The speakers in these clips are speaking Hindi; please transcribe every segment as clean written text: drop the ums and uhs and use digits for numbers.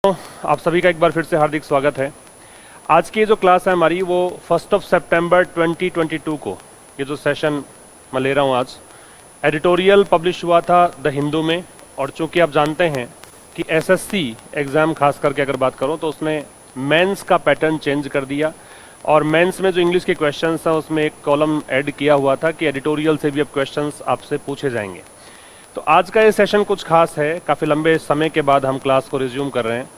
आप सभी का एक बार फिर से हार्दिक स्वागत है। आज की जो क्लास है हमारी वो 1 सितंबर 2022 को ये जो सेशन मैं ले रहा हूँ आज, एडिटोरियल पब्लिश हुआ था द हिंदू में। और चूंकि आप जानते हैं कि एसएससी एग्ज़ाम खास करके अगर बात करूँ तो उसने मेंस का पैटर्न चेंज कर दिया और मेंस में जो इंग्लिश के क्वेश्चंस हैं उसमें एक कॉलम ऐड किया हुआ था कि एडिटोरियल से भी अब क्वेश्चंस आपसे पूछे जाएंगे। तो आज का ये सेशन कुछ खास है, काफ़ी लंबे समय के बाद हम क्लास को रिज्यूम कर रहे हैं।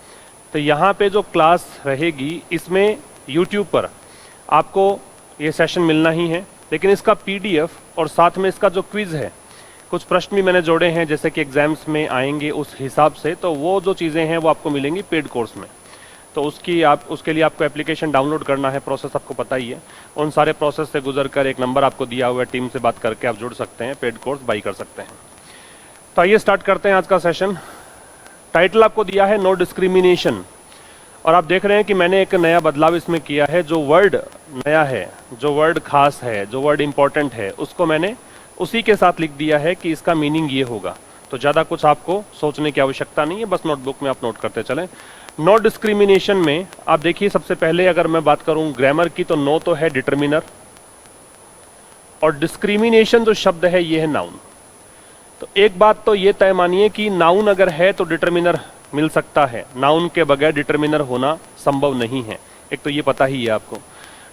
तो यहाँ पे जो क्लास रहेगी इसमें यूट्यूब पर आपको ये सेशन मिलना ही है, लेकिन इसका पीडीएफ और साथ में इसका जो क्विज़ है, कुछ प्रश्न भी मैंने जोड़े हैं जैसे कि एग्जाम्स में आएंगे उस हिसाब से, तो वो जो चीज़ें हैं वो आपको मिलेंगी पेड कोर्स में। तो उसके लिए आपको एप्लीकेशन डाउनलोड करना है, प्रोसेस आपको पता ही है। उन सारे प्रोसेस से गुजर कर एक नंबर आपको दिया हुआ है, टीम से बात करके आप जुड़ सकते हैं, पेड कोर्स बाई कर सकते हैं। तो आइए स्टार्ट करते हैं आज का सेशन। टाइटल आपको दिया है नो डिस्क्रिमिनेशन, और आप देख रहे हैं कि मैंने एक नया बदलाव इसमें किया है। जो वर्ड नया है, जो वर्ड खास है, जो वर्ड इंपॉर्टेंट है, उसको मैंने उसी के साथ लिख दिया है कि इसका मीनिंग ये होगा। तो ज़्यादा कुछ आपको सोचने की आवश्यकता नहीं है, बस नोटबुक में आप नोट करते चलें। नो डिस्क्रिमिनेशन में आप देखिए, सबसे पहले अगर मैं बात करूं ग्रामर की तो नो तो है डिटर्मिनर, और डिस्क्रिमिनेशन जो शब्द है ये है नाउन। तो एक बात तो ये तय मानिए कि नाउन अगर है तो डिटर्मिनर मिल सकता है, नाउन के बगैर डिटर्मिनर होना संभव नहीं है। एक तो ये पता ही है आपको।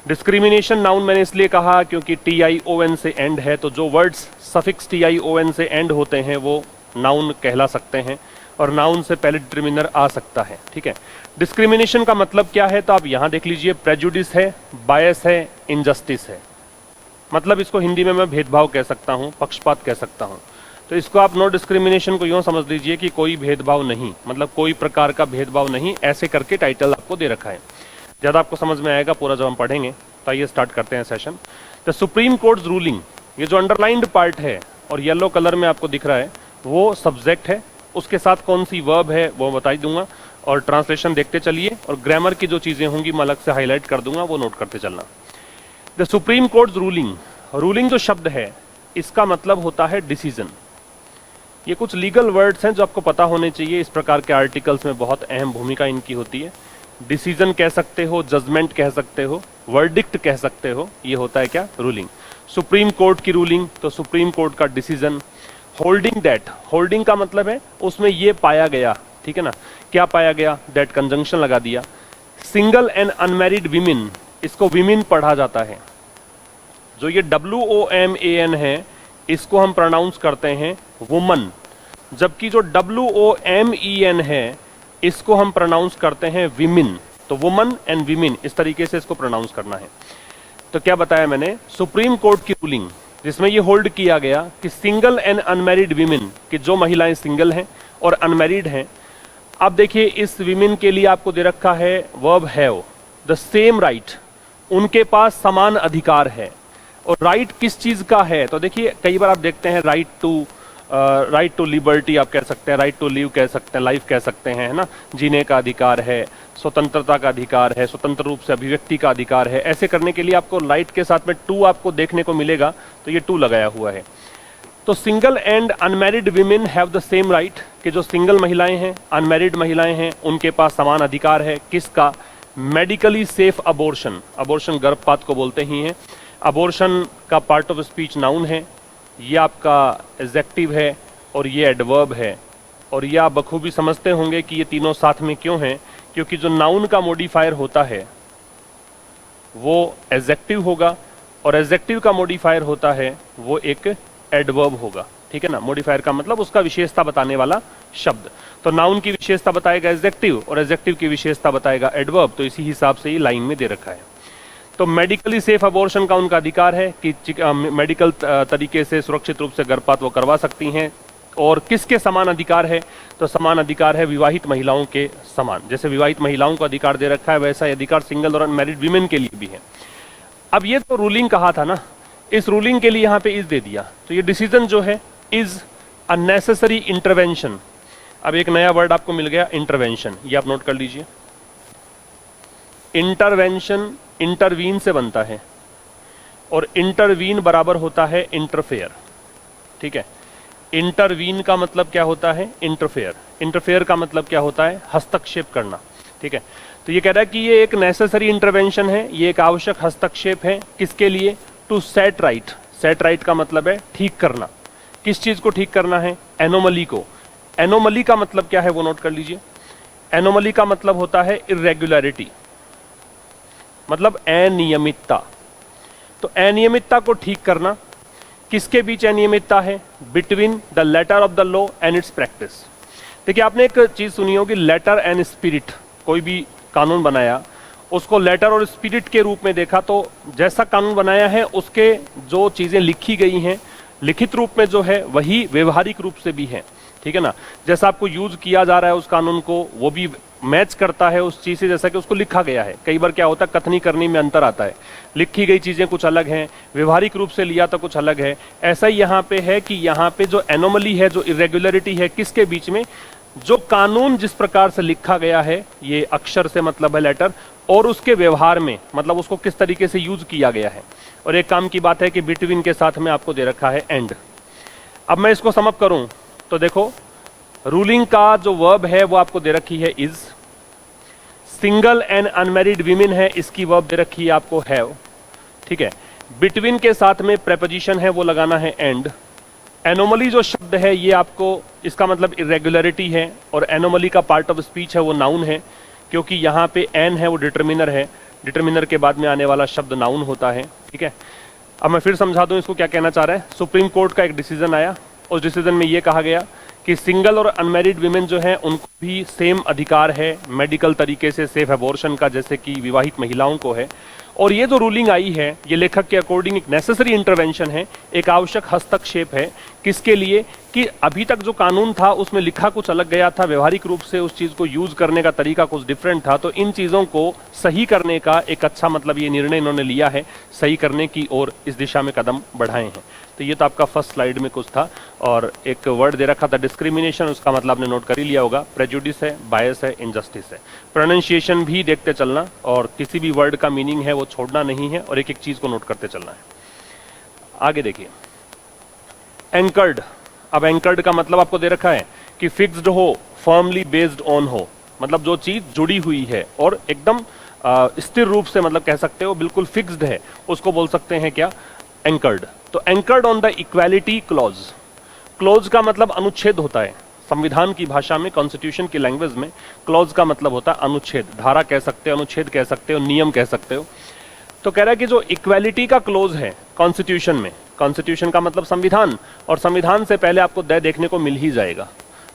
डिस्क्रिमिनेशन नाउन मैंने इसलिए कहा क्योंकि TION से एंड है, तो जो वर्ड्स सफिक्स TION से एंड होते हैं वो नाउन कहला सकते हैं, और नाउन से पहले डिटर्मिनर आ सकता है। ठीक है, डिस्क्रिमिनेशन का मतलब क्या है तो आप यहां देख लीजिए, प्रेजुडिस है, बायस है, इनजस्टिस है। मतलब इसको हिंदी में मैं भेदभाव कह सकता हूं, पक्षपात कह सकता हूं। तो इसको आप नो डिस्क्रिमिनेशन को यूं समझ लीजिए कि कोई भेदभाव नहीं, मतलब कोई प्रकार का भेदभाव नहीं, ऐसे करके टाइटल आपको दे रखा है। ज़्यादा आपको समझ में आएगा पूरा जब हम पढ़ेंगे। तो आइए स्टार्ट करते हैं session. The supreme courts ruling, ये जो अंडरलाइंड पार्ट है और येलो कलर में आपको दिख रहा है वो सब्जेक्ट है, उसके साथ कौन सी वर्ब है वो बता दूंगा, और ट्रांसलेशन देखते चलिए, और ग्रामर की जो चीज़ें होंगी मैं अलग से हाईलाइट कर दूंगा, वो नोट करते चलना। The supreme courts ruling, ruling जो शब्द है इसका मतलब होता है डिसीजन। ये कुछ लीगल वर्ड्स हैं जो आपको पता होने चाहिए, इस प्रकार के आर्टिकल्स में बहुत अहम भूमिका इनकी होती है। डिसीजन कह सकते हो, जजमेंट कह सकते हो, वर्डिक्ट कह सकते हो, ये होता है क्या, रूलिंग। सुप्रीम कोर्ट की रूलिंग तो सुप्रीम कोर्ट का डिसीजन। होल्डिंग दैट, होल्डिंग का मतलब है उसमें ये पाया गया, ठीक है ना, क्या पाया गया, दैट कंजंक्शन लगा दिया। सिंगल एंड अनमैरिड विमेन, इसको विमेन पढ़ा जाता है। जो ये WOMAN है इसको हम प्रोनाउंस करते हैं वुमन, जबकि जो WOMEN है इसको हम प्रोनाउंस करते हैं विमेन। तो वुमन एंड विमेन, इस तरीके से इसको प्रोनाउंस करना है। तो क्या बताया मैंने, सुप्रीम कोर्ट की रूलिंग जिसमें ये होल्ड किया गया कि सिंगल एंड अनमैरिड विमेन, कि जो महिलाएं सिंगल हैं और अनमैरिड हैं। अब देखिए इस विमेन के लिए आपको दे रखा है verb have, the same right, उनके पास समान अधिकार है। और राइट किस चीज का है, तो देखिए कई बार आप देखते हैं राइट टू लिबर्टी आप कह सकते हैं, राइट टू लिव कह सकते हैं, लाइफ कह सकते हैं, है ना, जीने का अधिकार है, स्वतंत्रता का अधिकार है, स्वतंत्र रूप से अभिव्यक्ति का अधिकार है। ऐसे करने के लिए आपको राइट के साथ में टू आपको देखने को मिलेगा, तो ये टू लगाया हुआ है। तो single and unmarried women have the same right, कि जो सिंगल महिलाएं हैं, अनमैरिड महिलाएं हैं, उनके पास समान अधिकार है। किसका, मेडिकली सेफ अबॉर्शन, अबॉर्शन गर्भपात को बोलते ही हैं। अबॉर्शन का पार्ट ऑफ स्पीच नाउन है, ये आपका एडजेक्टिव है और ये एडवर्ब है। और ये आप बखूबी समझते होंगे कि ये तीनों साथ में क्यों हैं, क्योंकि जो नाउन का मॉडिफायर होता है वो एडजेक्टिव होगा, और एडजेक्टिव का मॉडिफायर होता है वो एक एडवर्ब होगा। ठीक है ना, मॉडिफायर का मतलब उसका विशेषता बताने वाला शब्द। तो नाउन की विशेषता बताएगा एडजेक्टिव और एडजेक्टिव की विशेषता बताएगा एडवर्ब। तो इसी हिसाब से ये लाइन में दे रखा है। तो मेडिकली सेफ अबॉर्शन का उनका अधिकार है कि मेडिकल तरीके से सुरक्षित रूप से गर्भपात वो करवा सकती हैं। और किसके समान अधिकार है, तो समान अधिकार है विवाहित महिलाओं के समान। जैसे विवाहित महिलाओं को अधिकार दे रखा है, वैसा ही अधिकार सिंगल और अनमैरिड विमेन के लिए भी है। अब ये तो रूलिंग कहा था ना, इस रूलिंग के लिए यहाँ पे इज दे दिया, तो ये डिसीजन जो है इज अ नेसेसरी इंटरवेंशन। अब एक नया वर्ड आपको मिल गया, इंटरवेंशन, ये आप नोट कर लीजिए। इंटरवेंशन इंटरवीन से बनता है, और इंटरवीन बराबर होता है इंटरफेयर। ठीक है, इंटरवीन का मतलब क्या होता है? इंटरफेयर। इंटरफेयर का मतलब क्या होता है? हस्तक्षेप करना। ठीक है, तो ये कह रहा है कि ये एक नेसेसरी इंटरवेंशन है, ये एक आवश्यक हस्तक्षेप है। किसके लिए? To set right. Set right का मतलब है ठीक करना। किस चीज को ठीक करना है? एनोमली को। एनोमली का मतलब क्या है वो नोट कर लीजिए। एनोमली का मतलब होता है इर्रेगुलरिटी, मतलब अनियमितता। तो अनियमितता को ठीक करना। किसके बीच अनियमितता है? Between the letter of the law and its practice. देखिए, आपने एक चीज सुनी होगी, लेटर एंड स्पिरिट। कोई भी कानून बनाया, उसको लेटर और स्पिरिट के रूप में देखा, तो जैसा कानून बनाया है उसके जो चीजें लिखी गई हैं लिखित रूप में जो है, वही व्यवहारिक रूप से भी है। ठीक है ना? जैसा आपको यूज किया जा रहा है उस कानून को, वो भी मैच करता है उस चीज से जैसा कि उसको लिखा गया है। कई बार क्या होता है, कथनी करनी में अंतर आता है, लिखी गई चीजें कुछ अलग हैं, व्यवहारिक रूप से लिया तो कुछ अलग है। ऐसा ही यहाँ पे है कि यहाँ पे जो एनोमली है, जो इरेगुलरिटी है, किसके बीच में? जो कानून जिस प्रकार से लिखा गया है, ये अक्षर से मतलब है लेटर, और उसके व्यवहार में मतलब उसको किस तरीके से यूज किया गया है। और एक काम की बात है कि बिटवीन के साथ में आपको दे रखा है एंड। अब मैं इसको समअप करूं तो देखो, रूलिंग का जो वर्ब है वो आपको दे रखी है is. Single and unmarried women है, इसकी वर्ब दे रखी है आपको हैव। ठीक है, बिटवीन के साथ में प्रेपोजिशन है वो लगाना है एंड। एनोमली जो शब्द है ये आपको, इसका मतलब इरेगुलरिटी है, और एनोमली का पार्ट ऑफ स्पीच है वो नाउन है, क्योंकि यहाँ पे एन है वो डिटर्मिनर है, डिटर्मिनर के बाद में आने वाला शब्द नाउन होता है। ठीक है, अब मैं फिर समझा दूं इसको क्या कहना चाह रहा है। सुप्रीम कोर्ट का एक डिसीजन आया, उस डिसीजन में ये कहा गया कि सिंगल और अनमैरिड विमेन जो है उनको भी सेम अधिकार है मेडिकल तरीके से सेफ एबॉर्शन का, जैसे कि विवाहित महिलाओं को है। और ये जो रूलिंग आई है, ये लेखक के अकॉर्डिंग एक नेसेसरी इंटरवेंशन है, एक आवश्यक हस्तक्षेप है। किसके लिए? कि अभी तक जो कानून था उसमें लिखा कुछ अलग गया था, व्यवहारिक रूप से उस चीज को यूज करने का तरीका कुछ डिफरेंट था, तो इन चीजों को सही करने का एक अच्छा मतलब ये निर्णय इन्होंने लिया है, सही करने की ओर इस दिशा में कदम बढ़ाए हैं। तो ये तो आपका फर्स्ट स्लाइड में कुछ था, और एक वर्ड दे रखा था डिस्क्रिमिनेशन, उसका मतलब आपने नोट कर ही लिया होगा। प्रेजुडिस है, बायस है, इनजस्टिस है। प्रोनाउंसिएशन भी देखते चलना, और किसी भी वर्ड का मीनिंग है वो छोड़ना नहीं है, और एक एक चीज को नोट करते चलना है। आगे देखिए, एंकर्ड। अब एंकर्ड का मतलब आपको दे रखा है कि फिक्स्ड हो, फर्मली बेस्ड ऑन हो, मतलब जो चीज जुड़ी हुई है और एकदम स्थिर रूप से, मतलब कह सकते हो बिल्कुल फिक्स्ड है, उसको बोल सकते हैं क्या? एंकर्ड। तो anchored on the equality clause. Clause का मतलब अनुच्छेद होता है संविधान की भाषा में, कॉन्स्टिट्यूशन की लैंग्वेज में क्लॉज का मतलब होता है अनुच्छेद। धारा कह सकते हो, अनुच्छेद कह सकते हो, नियम कह सकते हो। तो कह रहा है कि जो इक्वालिटी का क्लॉज है कॉन्स्टिट्यूशन में, कॉन्स्टिट्यूशन का मतलब संविधान, और संविधान से पहले आपको देखने को मिल ही जाएगा।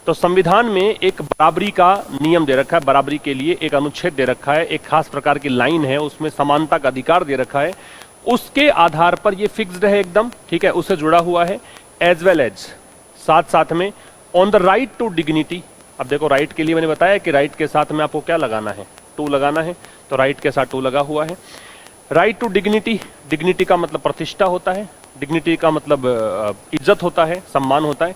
तो संविधान में एक बराबरी का नियम दे रखा है, बराबरी के लिए एक अनुच्छेद दे रखा है, एक खास प्रकार की लाइन है, उसमें समानता का अधिकार दे रखा है। उसके आधार पर ये फिक्स्ड है एकदम, ठीक है, उससे जुड़ा हुआ है। एज वेल एज, साथ साथ में, on the right to dignity. अब देखो, राइट के लिए मैंने बताया कि राइट के साथ में आपको क्या लगाना है? टू लगाना है, तो राइट के साथ टू लगा हुआ है। राइट टू डिग्निटी, डिग्निटी का मतलब प्रतिष्ठा होता है, डिग्निटी का मतलब इज्जत होता है, सम्मान होता है।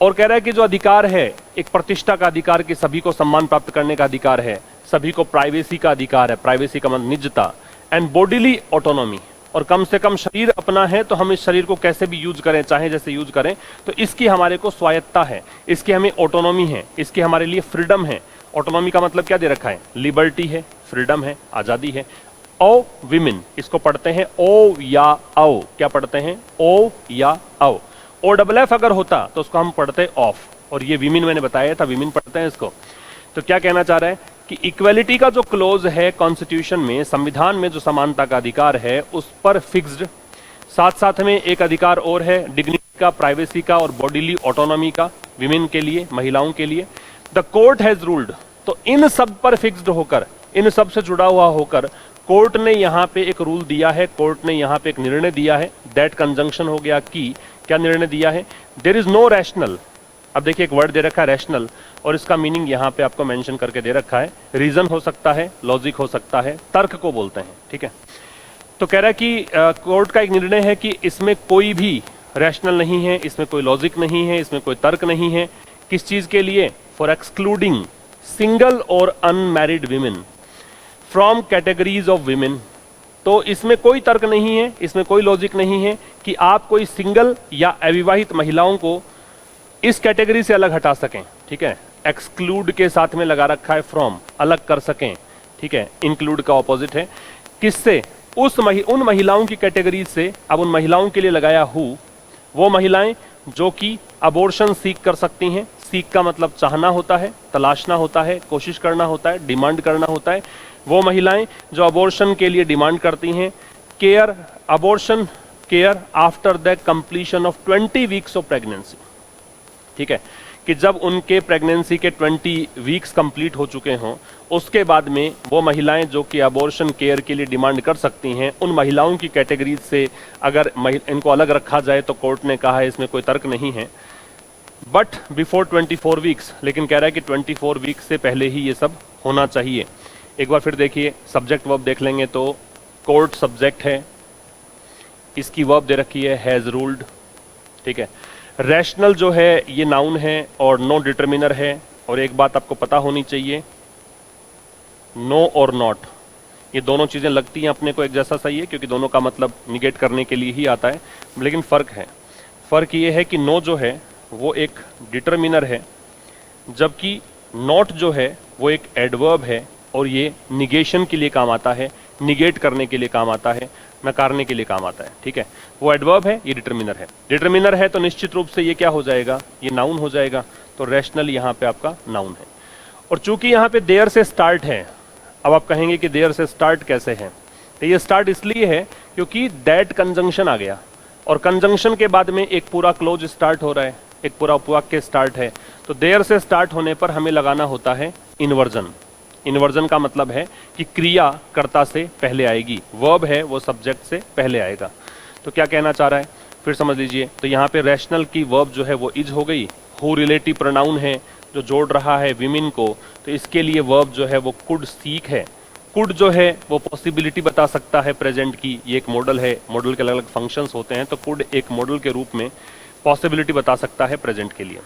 और कह रहा है कि जो अधिकार है, एक प्रतिष्ठा का अधिकार, कि सभी को सम्मान प्राप्त करने का अधिकार है, सभी को प्राइवेसी का अधिकार है, प्राइवेसी का मतलब निजता, एंड बॉडीली ऑटोनॉमी, और कम से कम शरीर अपना है तो हम इस शरीर को कैसे भी यूज करें, चाहे जैसे यूज करें, तो इसकी हमारे को स्वायत्ता है, इसकी हमें ऑटोनॉमी है, इसकी हमारे लिए फ्रीडम है। ऑटोनॉमी का मतलब क्या दे रखा है? लिबर्टी है, फ्रीडम है, आजादी है। ओ विमेन, इसको पढ़ते हैं ओ या औ, क्या पढ़ते हैं? ओ या औ। ओ डबल एफ अगर होता तो उसको हम पढ़ते ऑफ, और ये विमेन मैंने बताया था, विमेन पढ़ते हैं इसको। तो क्या कहना चाह रहा है कि इक्वालिटी का जो क्लोज है कॉन्स्टिट्यूशन में, संविधान में जो समानता का अधिकार है उस पर फिक्स्ड, साथ साथ में एक अधिकार और है डिग्निटी का, प्राइवेसी का और बॉडीली ऑटोनॉमी का, विमेन के लिए, महिलाओं के लिए। द कोर्ट हैज रूल्ड, तो इन सब पर फिक्स्ड होकर, इन सब से जुड़ा हुआ होकर कोर्ट ने यहाँ पे एक रूल दिया है, कोर्ट ने यहाँ पे एक निर्णय दिया है। दैट कंजंक्शन हो गया कि, क्या निर्णय दिया है? There is no rational. अब देखिए, एक वर्ड दे रखा है रैशनल, और इसका मीनिंग यहाँ पे आपको मेंशन करके दे रखा है। रीजन हो सकता है, लॉजिक हो सकता है, तर्क को बोलते हैं, ठीक है। तो कह रहा है कि कोर्ट का एक निर्णय है कि इसमें कोई भी रैशनल नहीं है, इसमें कोई लॉजिक नहीं है, इसमें कोई तर्क नहीं है। किस चीज के लिए? फॉर एक्सक्लूडिंग सिंगल और unmarried women from categories of women. तो इसमें कोई तर्क नहीं है, इसमें कोई लॉजिक नहीं है कि आप कोई सिंगल या अविवाहित महिलाओं को इस कैटेगरी से अलग हटा सकें, ठीक है। एक्सक्लूड के साथ में लगा रखा है फ्रॉम, अलग कर सकें, ठीक है। इंक्लूड का ऑपोजिट है, किससे? उन महिलाओं की कैटेगरी से। अब उन महिलाओं के लिए लगाया हु, वो महिलाएं जो कि अबॉर्शन सीक कर सकती हैं। सीक का मतलब चाहना होता है, तलाशना होता है, कोशिश करना होता है, डिमांड करना होता है। वो महिलाएं जो अबॉर्शन के लिए डिमांड करती हैं। Care, abortion care after the completion of 20 weeks of pregnancy, ठीक है, कि जब उनके प्रेगनेंसी के 20 वीक्स कंप्लीट हो चुके हों, उसके बाद में वो महिलाएं जो कि अबॉर्शन केयर के लिए डिमांड कर सकती हैं, उन महिलाओं की कैटेगरी से अगर इनको अलग रखा जाए तो कोर्ट ने कहा है इसमें कोई तर्क नहीं है। बट बिफोर 24 वीक्स, लेकिन कह रहा है कि 24 वीक्स से पहले ही ये सब होना चाहिए। एक बार फिर देखिए, सब्जेक्ट वर्ब देख लेंगे तो कोर्ट सब्जेक्ट है, इसकी वर्ब दे रखी है हैज रूल्ड, ठीक है। रैशनल जो है ये नाउन है और नो डिटरमिनर है। और एक बात आपको पता होनी चाहिए, नो और नॉट, ये दोनों चीजें लगती हैं अपने को एक जैसा सही है, क्योंकि दोनों का मतलब निगेट करने के लिए ही आता है, लेकिन फर्क है। फर्क ये है कि नो जो है वो एक डिटरमिनर है, जबकि नॉट जो है वो एक एडवर्ब है और ये निगेशन के लिए काम आता है, निगेट करने के लिए काम आता है, नकारने के लिए काम आता है, ठीक है। वो एडवर्ब है, ये डिटरमिनर है। डिटरमिनर है तो निश्चित रूप से ये क्या हो जाएगा, ये नाउन हो जाएगा। तो रैशनल यहाँ पे आपका नाउन है। और चूंकि यहाँ पे देयर से स्टार्ट है, अब आप कहेंगे कि देयर से स्टार्ट कैसे है, तो ये स्टार्ट इसलिए है क्योंकि दैट कंजंक्शन आ गया, और कंजंक्शन के बाद में एक पूरा क्लोज स्टार्ट हो रहा है, एक पूरा वाक्य स्टार्ट है। तो देयर से स्टार्ट होने पर हमें लगाना होता है इन्वर्जन। इन्वर्जन का मतलब है कि क्रिया कर्ता से पहले आएगी, वर्ब है वो सब्जेक्ट से पहले आएगा। तो क्या कहना चाह रहा है, फिर समझ लीजिए। तो यहाँ पे रैशनल की वर्ब जो है वो इज हो गई। हु रिलेटिव प्रोनाउन है जो जोड़ रहा है विमेन को, तो इसके लिए वर्ब जो है वो कुड सीक है। कुड जो है वो पॉसिबिलिटी बता सकता है प्रेजेंट की, ये एक मॉडल है, मॉडल के अलग अलग फंक्शंस होते हैं, तो कुड एक मॉडल के रूप में पॉसिबिलिटी बता सकता है प्रेजेंट के लिए।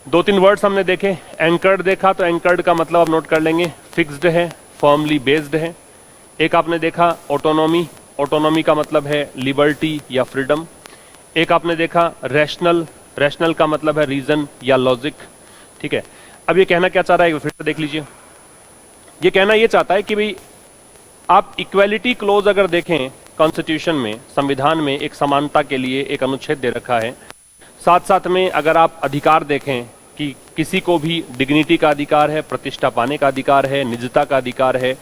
दो तीन वर्ड्स हमने देखे, एंकर्ड देखा, तो एंकर्ड का मतलब आप नोट कर लेंगे, फिक्स्ड है, फर्मली बेस्ड है। एक आपने देखा ऑटोनॉमी, ऑटोनॉमी का मतलब है लिबर्टी या फ्रीडम। एक आपने देखा रैशनल, रैशनल का मतलब है रीजन या लॉजिक, ठीक है। अब ये कहना क्या चाह रहा है, फिर से देख लीजिए। ये कहना ये चाहता है कि भाई आप इक्वालिटी क्लोज अगर देखें कॉन्स्टिट्यूशन में, संविधान में एक समानता के लिए एक अनुच्छेद दे रखा है। साथ साथ में अगर आप अधिकार देखें कि किसी को भी डिग्निटी का अधिकार है, प्रतिष्ठा पाने का अधिकार है, निजता का अधिकार है,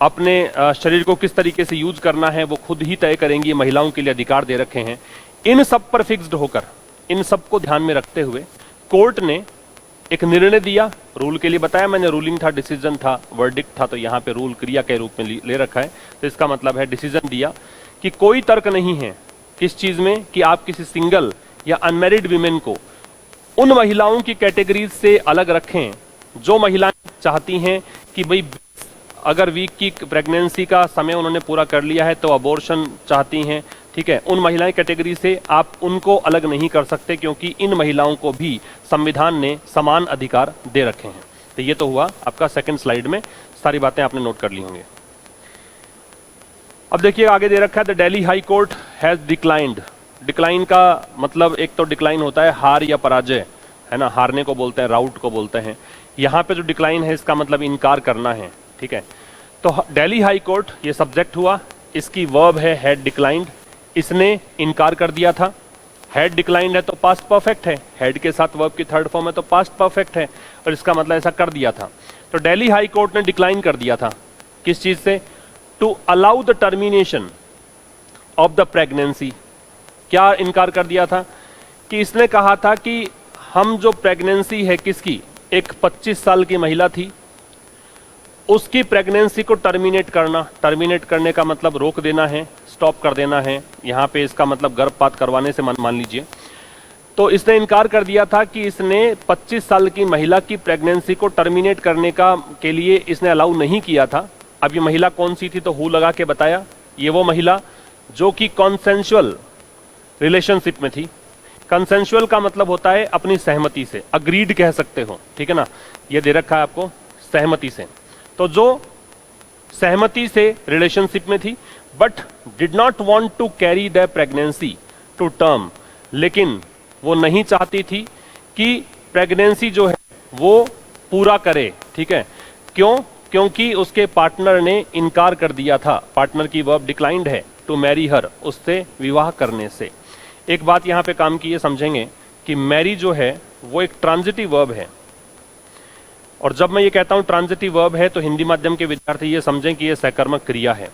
अपने शरीर को किस तरीके से यूज करना है वो खुद ही तय करेंगी, महिलाओं के लिए अधिकार दे रखे हैं। इन सब पर फिक्स्ड होकर, इन सब को ध्यान में रखते हुए कोर्ट ने एक निर्णय दिया। रूल के लिए बताया मैंने, रूलिंग था, डिसीजन था, वर्डिक्ट था, तो यहाँ पे रूल क्रिया के रूप में ले रखा है। तो इसका मतलब है डिसीजन दिया कि कोई तर्क नहीं है किस चीज में कि आप किसी सिंगल या अनमैरिड विमेन को उन महिलाओं की कैटेगरीज से अलग रखें जो महिलाएं चाहती हैं कि भाई अगर वीक की प्रेगनेंसी का समय उन्होंने पूरा कर लिया है तो अबॉर्शन चाहती हैं, ठीक है। उन महिलाएं कैटेगरी से आप उनको अलग नहीं कर सकते, क्योंकि इन महिलाओं को भी संविधान ने समान अधिकार दे रखे हैं। तो ये तो हुआ आपका सेकंड स्लाइड में, सारी बातें आपने नोट कर ली होंगी। अब देखिए आगे दे रखा है the Delhi high court has declined. Decline का मतलब एक तो डिक्लाइन होता है हार या पराजय, है ना, हारने को बोलते हैं, राउट को बोलते हैं। यहाँ पे जो डिक्लाइन है इसका मतलब इनकार करना है, ठीक है। तो दिल्ली हाई कोर्ट ये सब्जेक्ट हुआ, इसकी वर्ब है हैड डिक्लाइंड, इसने इनकार कर दिया था। हैड डिक्लाइंड है तो पास्ट परफेक्ट है, हैड के साथ वर्ब की थर्ड फॉर्म है तो पास्ट परफेक्ट है, और इसका मतलब ऐसा कर दिया था। तो दिल्ली हाई कोर्ट ने डिक्लाइन कर दिया था किस चीज से, to allow the termination of the pregnancy. क्या इनकार कर दिया था कि इसने कहा था कि हम जो प्रेगनेंसी है किसकी, एक 25 साल की महिला थी, उसकी प्रेगनेंसी को टर्मिनेट करना, टर्मिनेट करने का मतलब रोक देना है, स्टॉप कर देना है। यहाँ पे इसका मतलब गर्भपात करवाने से मान लीजिए। तो इसने इनकार कर दिया था कि इसने 25 साल की महिला की प्रेगनेंसी को टर्मिनेट करने का के लिए इसने अलाउ नहीं किया था। अब ये महिला कौन सी थी, तो हु लगा के बताया, ये वो महिला जो कि कॉन्सेंशुअल रिलेशनशिप में थी। कंसेंशुअल का मतलब होता है अपनी सहमति से, अग्रीड कह सकते हो, ठीक है ना, ये दे रखा है आपको सहमति से। तो जो सहमति से रिलेशनशिप में थी but did not want to carry the pregnancy to term, लेकिन वो नहीं चाहती थी कि प्रेगनेंसी जो है वो पूरा करे, ठीक है। क्यों? क्योंकि उसके पार्टनर ने इनकार कर दिया था, पार्टनर की वर्ब डिक्लाइंड है टू मैरी हर, उससे विवाह करने से। एक बात यहां पे काम की, ये समझेंगे कि मैरी जो है वो एक ट्रांजिटिव वर्ब है, और जब मैं ये कहता हूं ट्रांजिटिव वर्ब है तो हिंदी माध्यम के विद्यार्थी ये समझें कि ये सहकर्मक क्रिया है।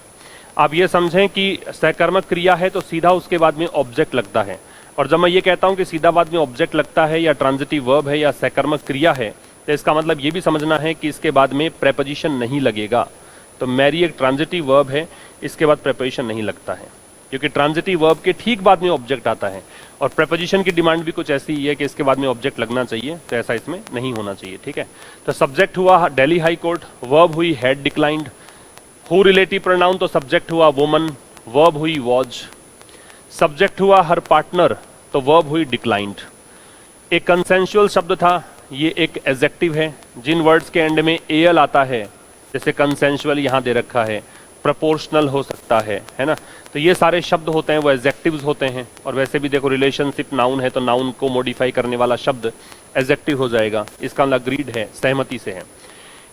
आप ये समझें कि सहकर्मक क्रिया है तो सीधा उसके बाद में ऑब्जेक्ट लगता है, और जब मैं ये कहता हूं कि सीधा बाद में ऑब्जेक्ट लगता है या ट्रांजिटिव वर्ब है या सहकर्मक क्रिया है, तो इसका मतलब ये भी समझना है कि इसके बाद में प्रेपोजिशन नहीं लगेगा। तो मैरी एक ट्रांजिटिव वर्ब है, इसके बाद प्रेपोजिशन नहीं लगता है, क्योंकि ट्रांजिटिव वर्ब के ठीक बाद में ऑब्जेक्ट आता है, और प्रेपोजिशन की डिमांड भी कुछ ऐसी ही है कि इसके बाद में ऑब्जेक्ट लगना चाहिए, तो ऐसा इसमें नहीं होना चाहिए, ठीक है। तो सब्जेक्ट हुआ दिल्ली हाई कोर्ट, वर्ब हुई had declined, who relative pronoun तो सब्जेक्ट हुआ वुमन, वर्ब हुई वॉज, सब्जेक्ट हुआ हर पार्टनर तो वर्ब हुई डिक्लाइंड। एक कंसेंशुअल शब्द था, ये एक एडजेक्टिव है। जिन वर्ड्स के एंड में एल आता है, जैसे कंसेंशुअल यहां दे रखा है, प्रोपोर्शनल हो सकता है ना, तो ये सारे शब्द होते हैं वो एडजेक्टिव्स होते हैं। और वैसे भी देखो रिलेशनशिप नाउन है तो नाउन को मॉडिफाई करने वाला शब्द एडजेक्टिव हो जाएगा, इसका मतलब अग्रीड है, सहमति से है।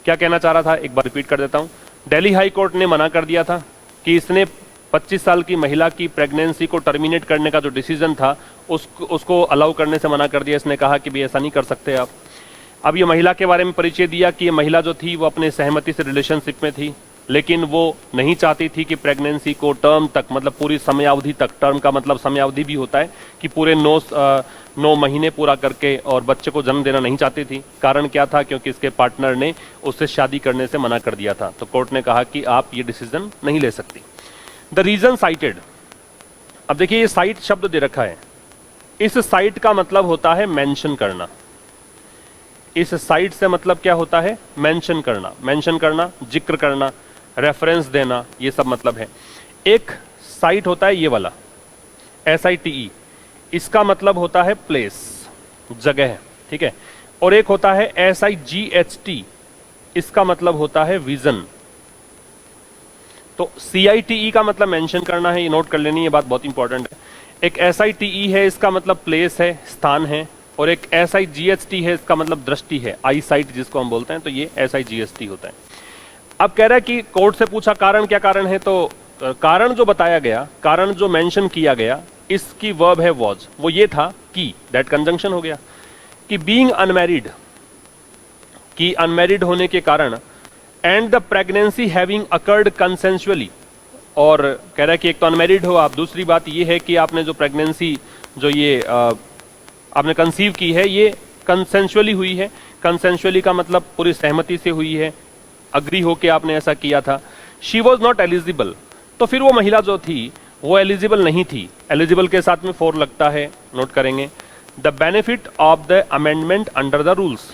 क्या कहना चाह रहा था, एक बार रिपीट कर देता हूं। दिल्ली हाई कोर्ट ने मना कर दिया था कि इसने 25 साल की महिला की प्रेगनेंसी को टर्मिनेट करने का जो डिसीजन था उसको अलाउ करने से मना कर दिया। इसने कहा कि भाई ऐसा नहीं कर सकते आप। अब ये महिला के बारे में परिचय दिया कि ये महिला जो थी वो अपने सहमति से रिलेशनशिप में थी, लेकिन वो नहीं चाहती थी कि प्रेगनेंसी को टर्म तक, मतलब पूरी समयावधि तक, टर्म का मतलब समयावधि भी होता है कि पूरे 9 महीने पूरा करके और बच्चे को जन्म देना नहीं चाहती थी। कारण क्या था? क्योंकि इसके पार्टनर ने उससे शादी करने से मना कर दिया था। तो कोर्ट ने कहा कि आप ये डिसीजन नहीं ले सकती। द रीजन साइटेड, अब देखिए ये साइट शब्द दे रखा है, इस साइट का मतलब होता है मेंशन करना। इस साइट से मतलब क्या होता है? मेंशन करना। मेंशन करना, जिक्र करना, रेफरेंस देना, ये सब मतलब है। एक साइट होता है ये वाला SITE, इसका मतलब होता है प्लेस, जगह, ठीक है। और एक होता है SIGHT, इसका मतलब होता है विजन। तो CITE का मतलब मेंशन करना है, ये नोट कर लेनी, ये बात बहुत इंपॉर्टेंट है। एक SITE है, इसका मतलब प्लेस है, स्थान है, और एक SIGHT है, इसका मतलब दृष्टि है, आई साइट जिसको हम बोलते हैं, तो ये SIGHT होता है। अब कह रहा है कि कोर्ट से पूछा कारण क्या कारण है, तो कारण जो बताया गया, कारण जो मेंशन किया गया, इसकी वर्ब है वॉज, वो ये था कि, दैट कंजंक्शन हो गया कि बीइंग अनमैरिड, कि अनमैरिड होने के कारण, and the pregnancy having occurred consensually, और कह रहा है कि एक तो अनमैरिड हो आप, दूसरी बात ये है कि आपने जो प्रेगनेंसी जो ये आपने कंसीव की है ये कंसेंसुअली हुई है। कंसेंसुअली का मतलब पूरी सहमति से हुई है, अग्री होके आपने ऐसा किया था। शी वॉज नॉट एलिजिबल, तो फिर वो महिला जो थी वो एलिजिबल नहीं थी। एलिजिबल के साथ में फोर लगता है, नोट करेंगे। The benefit of the amendment under the rules,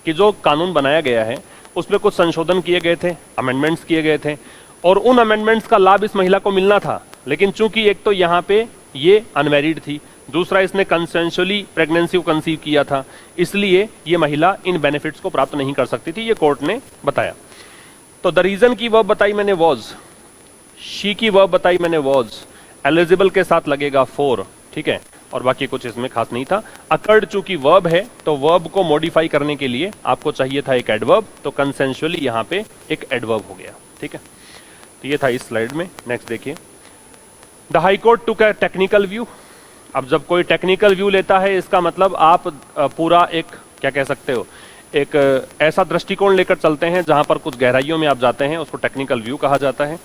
कि जो कानून बनाया गया है उसमें कुछ संशोधन किए गए थे, अमेंडमेंट्स किए गए थे, और उन अमेंडमेंट्स का लाभ इस महिला को मिलना था। लेकिन चूंकि एक तो यहाँ पे ये अनमैरिड थी, दूसरा इसने कंसेंसुअली प्रेगनेंसी को कंसीव किया था, इसलिए ये महिला इन बेनिफिट्स को प्राप्त नहीं कर सकती थी, ये कोर्ट ने बताया। तो द रीजन की वर्ब बताई मैंने वॉज, शी की वर्ब बताई मैंने वॉज, एलिजिबल के साथ लगेगा फोर, ठीक है, और बाकी कुछ इसमें खास नहीं था। अकर्ड चूंकि वर्ब है तो वर्ब को मॉडिफाई करने के लिए आपको चाहिए था एक एडवर्ब, तो कंसेंसुअली यहां पे एक एडवर्ब हो गया, ठीक है। तो ये था इस स्लाइड में। नेक्स्ट देखिए, the high court took a technical view. अब जब कोई टेक्निकल व्यू लेता है, इसका मतलब आप पूरा एक, क्या कह सकते हो, एक ऐसा दृष्टिकोण लेकर चलते हैं जहां पर कुछ गहराइयों में आप जाते हैं, उसको टेक्निकल व्यू कहा जाता है।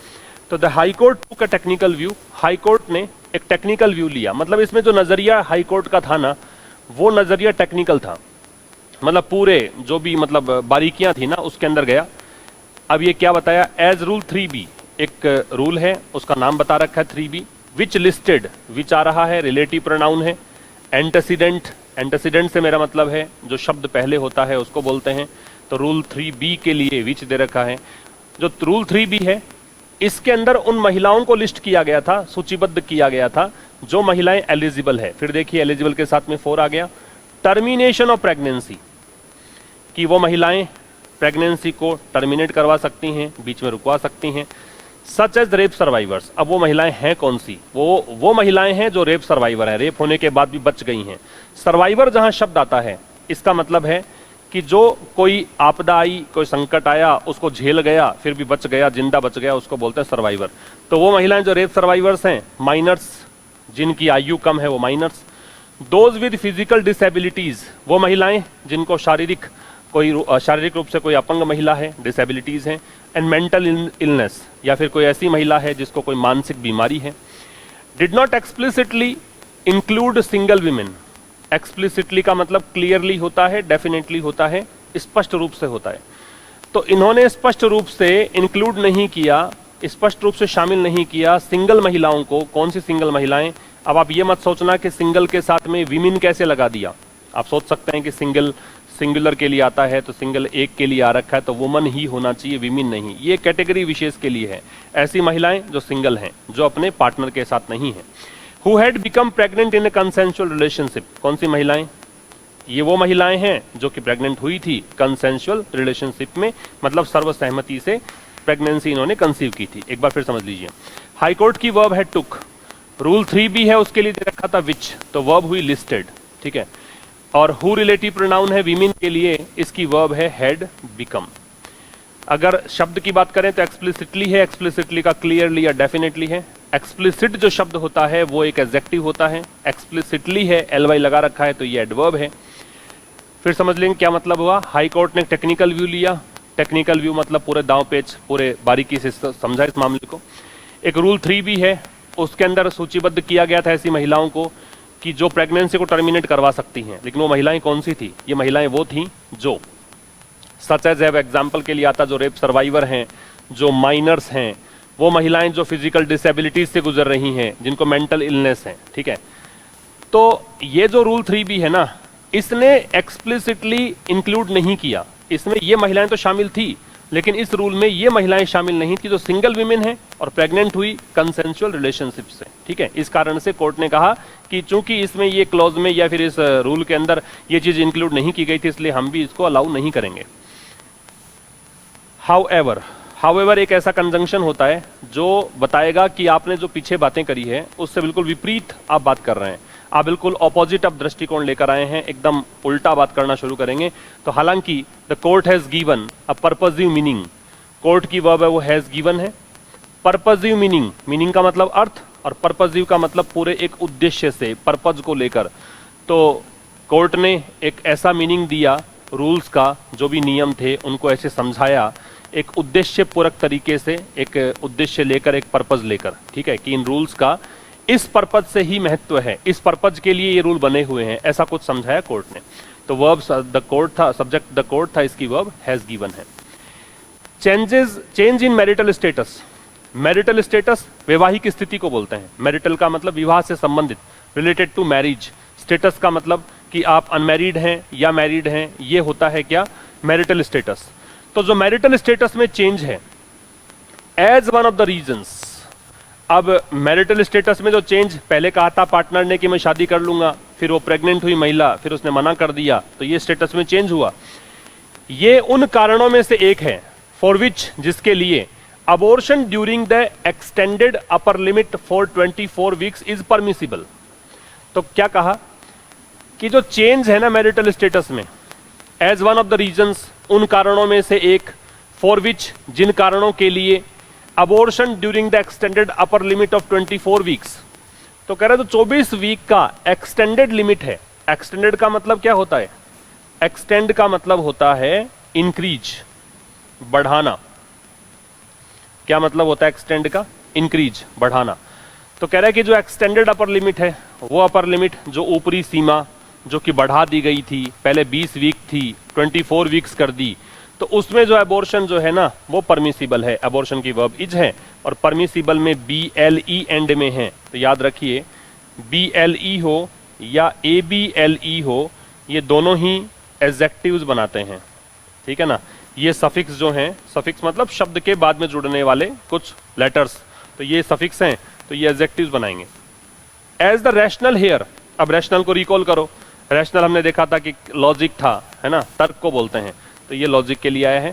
तो the high court took a technical view, high court ने एक टेक्निकल व्यू लिया, मतलब इसमें जो नजरिया हाई कोर्ट का था ना, वो नजरिया टेक्निकल था, मतलब पूरे जो भी मतलब बारीकियां थी ना उसके अंदर गया। अब ये क्या बताया? एज रूल 3B, एक रूल है उसका नाम बता रखा है 3B, विच लिस्टेड, विच आ रहा है रिलेटिव प्रोनाउन है, एंटेसिडेंट, एंटेसिडेंट से मेरा मतलब है जो शब्द पहले होता है उसको बोलते हैं, तो रूल 3B के लिए विच दे रखा है। जो रूल 3B है इसके अंदर उन महिलाओं को लिस्ट किया गया था, सूचीबद्ध किया गया था जो महिलाएं एलिजिबल है। फिर देखिए एलिजिबल के साथ में 4 आ गया। टर्मिनेशन ऑफ प्रेगनेंसी, कि वो महिलाएं प्रेगनेंसी को टर्मिनेट करवा सकती हैं, बीच में रुकवा सकती हैं। Such as rape survivors. अब वो महिलाएं हैं कौन सी? वो महिलाएं हैं जो रेप सर्वाइवर है, रेप होने के बाद भी बच गई हैं। सर्वाइवर जहां शब्द आता है इसका मतलब है कि जो कोई आपदा आई, कोई संकट आया, उसको झेल गया, फिर भी बच गया, जिंदा बच गया, उसको बोलते हैं सर्वाइवर। तो वो महिलाएं जो रेप सर्वाइवर्स हैं, माइनर्स जिनकी आयु कम है वो minors. Those with physical disabilities, वो महिलाएं जिनको शारीरिक रूप से कोई अपंग महिला है, डिसेबिलिटीज हैं। एंड मेंटल इलनेस, या फिर कोई ऐसी महिला है जिसको कोई मानसिक बीमारी है। Did not explicitly include single women. Explicitly का मतलब क्लियरली होता है, डेफिनेटली होता है, स्पष्ट रूप से होता है। तो इन्होंने स्पष्ट रूप से इंक्लूड नहीं किया, स्पष्ट रूप से शामिल नहीं किया सिंगल महिलाओं को। कौन सी सिंगल महिलाएं? अब आप ये मत सोचना कि सिंगल के साथ में विमेन कैसे लगा दिया। आप सोच सकते हैं कि सिंगुलर के लिए आता है तो सिंगल एक के लिए आ रखा है तो वुमन ही होना चाहिए, विमेन नहीं। ये कैटेगरी विशेष के लिए है, ऐसी महिलाएं जो सिंगल हैं, जो अपने पार्टनर के साथ नहीं है। Who had become pregnant in A consensual relationship. कौन सी महिलाएं? ये वो महिलाएं हैं जो कि प्रेग्नेंट हुई थी कंसेंशुअल रिलेशनशिप में, मतलब सर्वसहमति से प्रेगनेंसी इन्होंने कंसीव की थी। एक बार फिर समझ लीजिए। हाईकोर्ट की वर्ब है टुक। रूल 3 भी है, उसके लिए दे रखा था विच, तो वर्ब हुई लिस्टेड, ठीक है। और हु रिलेटिव प्रोनाउन है विमेन के लिए, इसकी वर्ब है हैड बिकम। अगर शब्द की बात करें तो एक्सप्लिसिटली है, एक्सप्लिसिटली का क्लियरली या डेफिनेटली है। एक्सप्लिसिट जो शब्द होता है वो एक एडजेक्टिव होता है, एक्सप्लिसिटली है, एलवाई लगा रखा है तो ये एडवर्ब है। फिर समझ लेंगे क्या मतलब हुआ। हाई कोर्ट ने टेक्निकल व्यू लिया। टेक्निकल व्यू मतलब पूरे दांव पेच, पूरे बारीकी से समझा इस मामले को। एक रूल 3 भी है, उसके अंदर सूचीबद्ध किया गया था ऐसी महिलाओं को कि जो प्रेगनेंसी को टर्मिनेट करवा सकती हैं। लेकिन वो महिलाएं कौन सी थी? ये महिलाएं वो थी जो सच एज एग्जाम्पल के लिए आता, जो रेप सर्वाइवर हैं, जो माइनर्स हैं, वो महिलाएं जो फिजिकल डिसेबिलिटीज से गुजर रही हैं, जिनको मेंटल इलनेस है, ठीक है। तो ये जो रूल 3 भी है ना, इसने एक्सप्लिसिटली इंक्लूड नहीं किया। इसमें ये महिलाएं तो शामिल थी, लेकिन इस रूल में ये महिलाएं शामिल नहीं थी जो सिंगल विमेन है और प्रेग्नेंट हुई कंसेंसुअल रिलेशनशिप से, ठीक है। इस कारण से कोर्ट ने कहा कि चूंकि इसमें ये क्लॉज में या फिर इस रूल के अंदर ये चीज इंक्लूड नहीं की गई थी, इसलिए हम भी इसको अलाउ नहीं करेंगे। हाउएवर एक ऐसा कंजंक्शन होता है जो बताएगा कि आपने जो पीछे बातें करी है उससे बिल्कुल विपरीत आप बात कर रहे हैं, आप बिल्कुल ऑपोजिट अब दृष्टिकोण लेकर आए हैं, एकदम उल्टा बात करना शुरू करेंगे। तो हालांकि the court has given a purposive meaning, court की वर्ब है वो हैज गिवन है। पर्पसिव मीनिंग, मीनिंग का मतलब अर्थ, और पर्पसिव का मतलब पूरे एक उद्देश्य से, पर्पज को लेकर। तो कोर्ट ने एक ऐसा मीनिंग दिया रूल्स का, जो भी नियम थे उनको ऐसे समझाया एक उद्देश्य पूरक तरीके से, एक उद्देश्य लेकर, एक पर्पज लेकर, ठीक है, कि इन रूल्स का इस पर्पज से ही महत्व है, इस पर्पज के लिए ये रूल बने हुए हैं, ऐसा कुछ समझाया कोर्ट ने। तो वर्ब द कोर्ट था, सब्जेक्ट द कोर्ट था, इसकी वर्ब हैज गिवन है। Change in marital status. Marital status वैवाहिक स्थिति को बोलते हैं। मैरिटल का मतलब विवाह से संबंधित, रिलेटेड टू मैरिज। स्टेटस का मतलब कि आप अनमैरिड हैं या मैरिड हैं, ये होता है क्या? Marital status. तो जो मैरिटल स्टेटस में चेंज है, as one of the reasons. अब मैरिटल स्टेटस में जो चेंज, पहले कहा था पार्टनर ने कि मैं शादी कर लूंगा, फिर वो प्रेग्नेंट हुई महिला, फिर उसने मना कर दिया, तो ये स्टेटस में चेंज हुआ। ये उन कारणों में से एक है फॉर विच, जिसके लिए abortion during the extended upper limit for 24 weeks is permissible. तो क्या कहा कि जो चेंज है ना मैरिटल स्टेटस में, as one of the reasons, उन कारणों में से एक, फॉर विच, जिन कारणों के लिए abortion during the extended upper limit of 24 weeks. तो कह रहे तो 24 वीक का एक्सटेंडेड लिमिट है। एक्सटेंडेड का मतलब क्या होता है? एक्सटेंड का मतलब होता है इंक्रीज, बढ़ाना। क्या मतलब होता है एक्सटेंड का? इंक्रीज, बढ़ाना। तो कह रहा है कि जो एक्सटेंडेड अपर लिमिट है, वो अपर लिमिट, जो ऊपरी सीमा जो कि बढ़ा दी गई थी, पहले 20 वीक थी, 24 वीक्स कर दी, तो उसमें जो एबॉर्शन जो है ना वो परमिसिबल है। एबॉर्शन की वर्ब इज है, और परमिसिबल में BLE एंड में है। तो याद रखिए, BLE हो या ABLE हो, ये दोनों ही एडजेक्टिव्स बनाते हैं, ठीक है ना। ये सफिक्स जो हैं, सफिक्स मतलब शब्द के बाद में जुड़ने वाले कुछ लेटर्स, तो ये सफिक्स हैं, तो ये एडजेक्टिव्स बनाएंगे। As the rational here. अब रैशनल को रिकॉल करो। रैशनल हमने देखा था कि लॉजिक था, है ना, तर्क को बोलते हैं, तो ये लॉजिक के लिए आया है।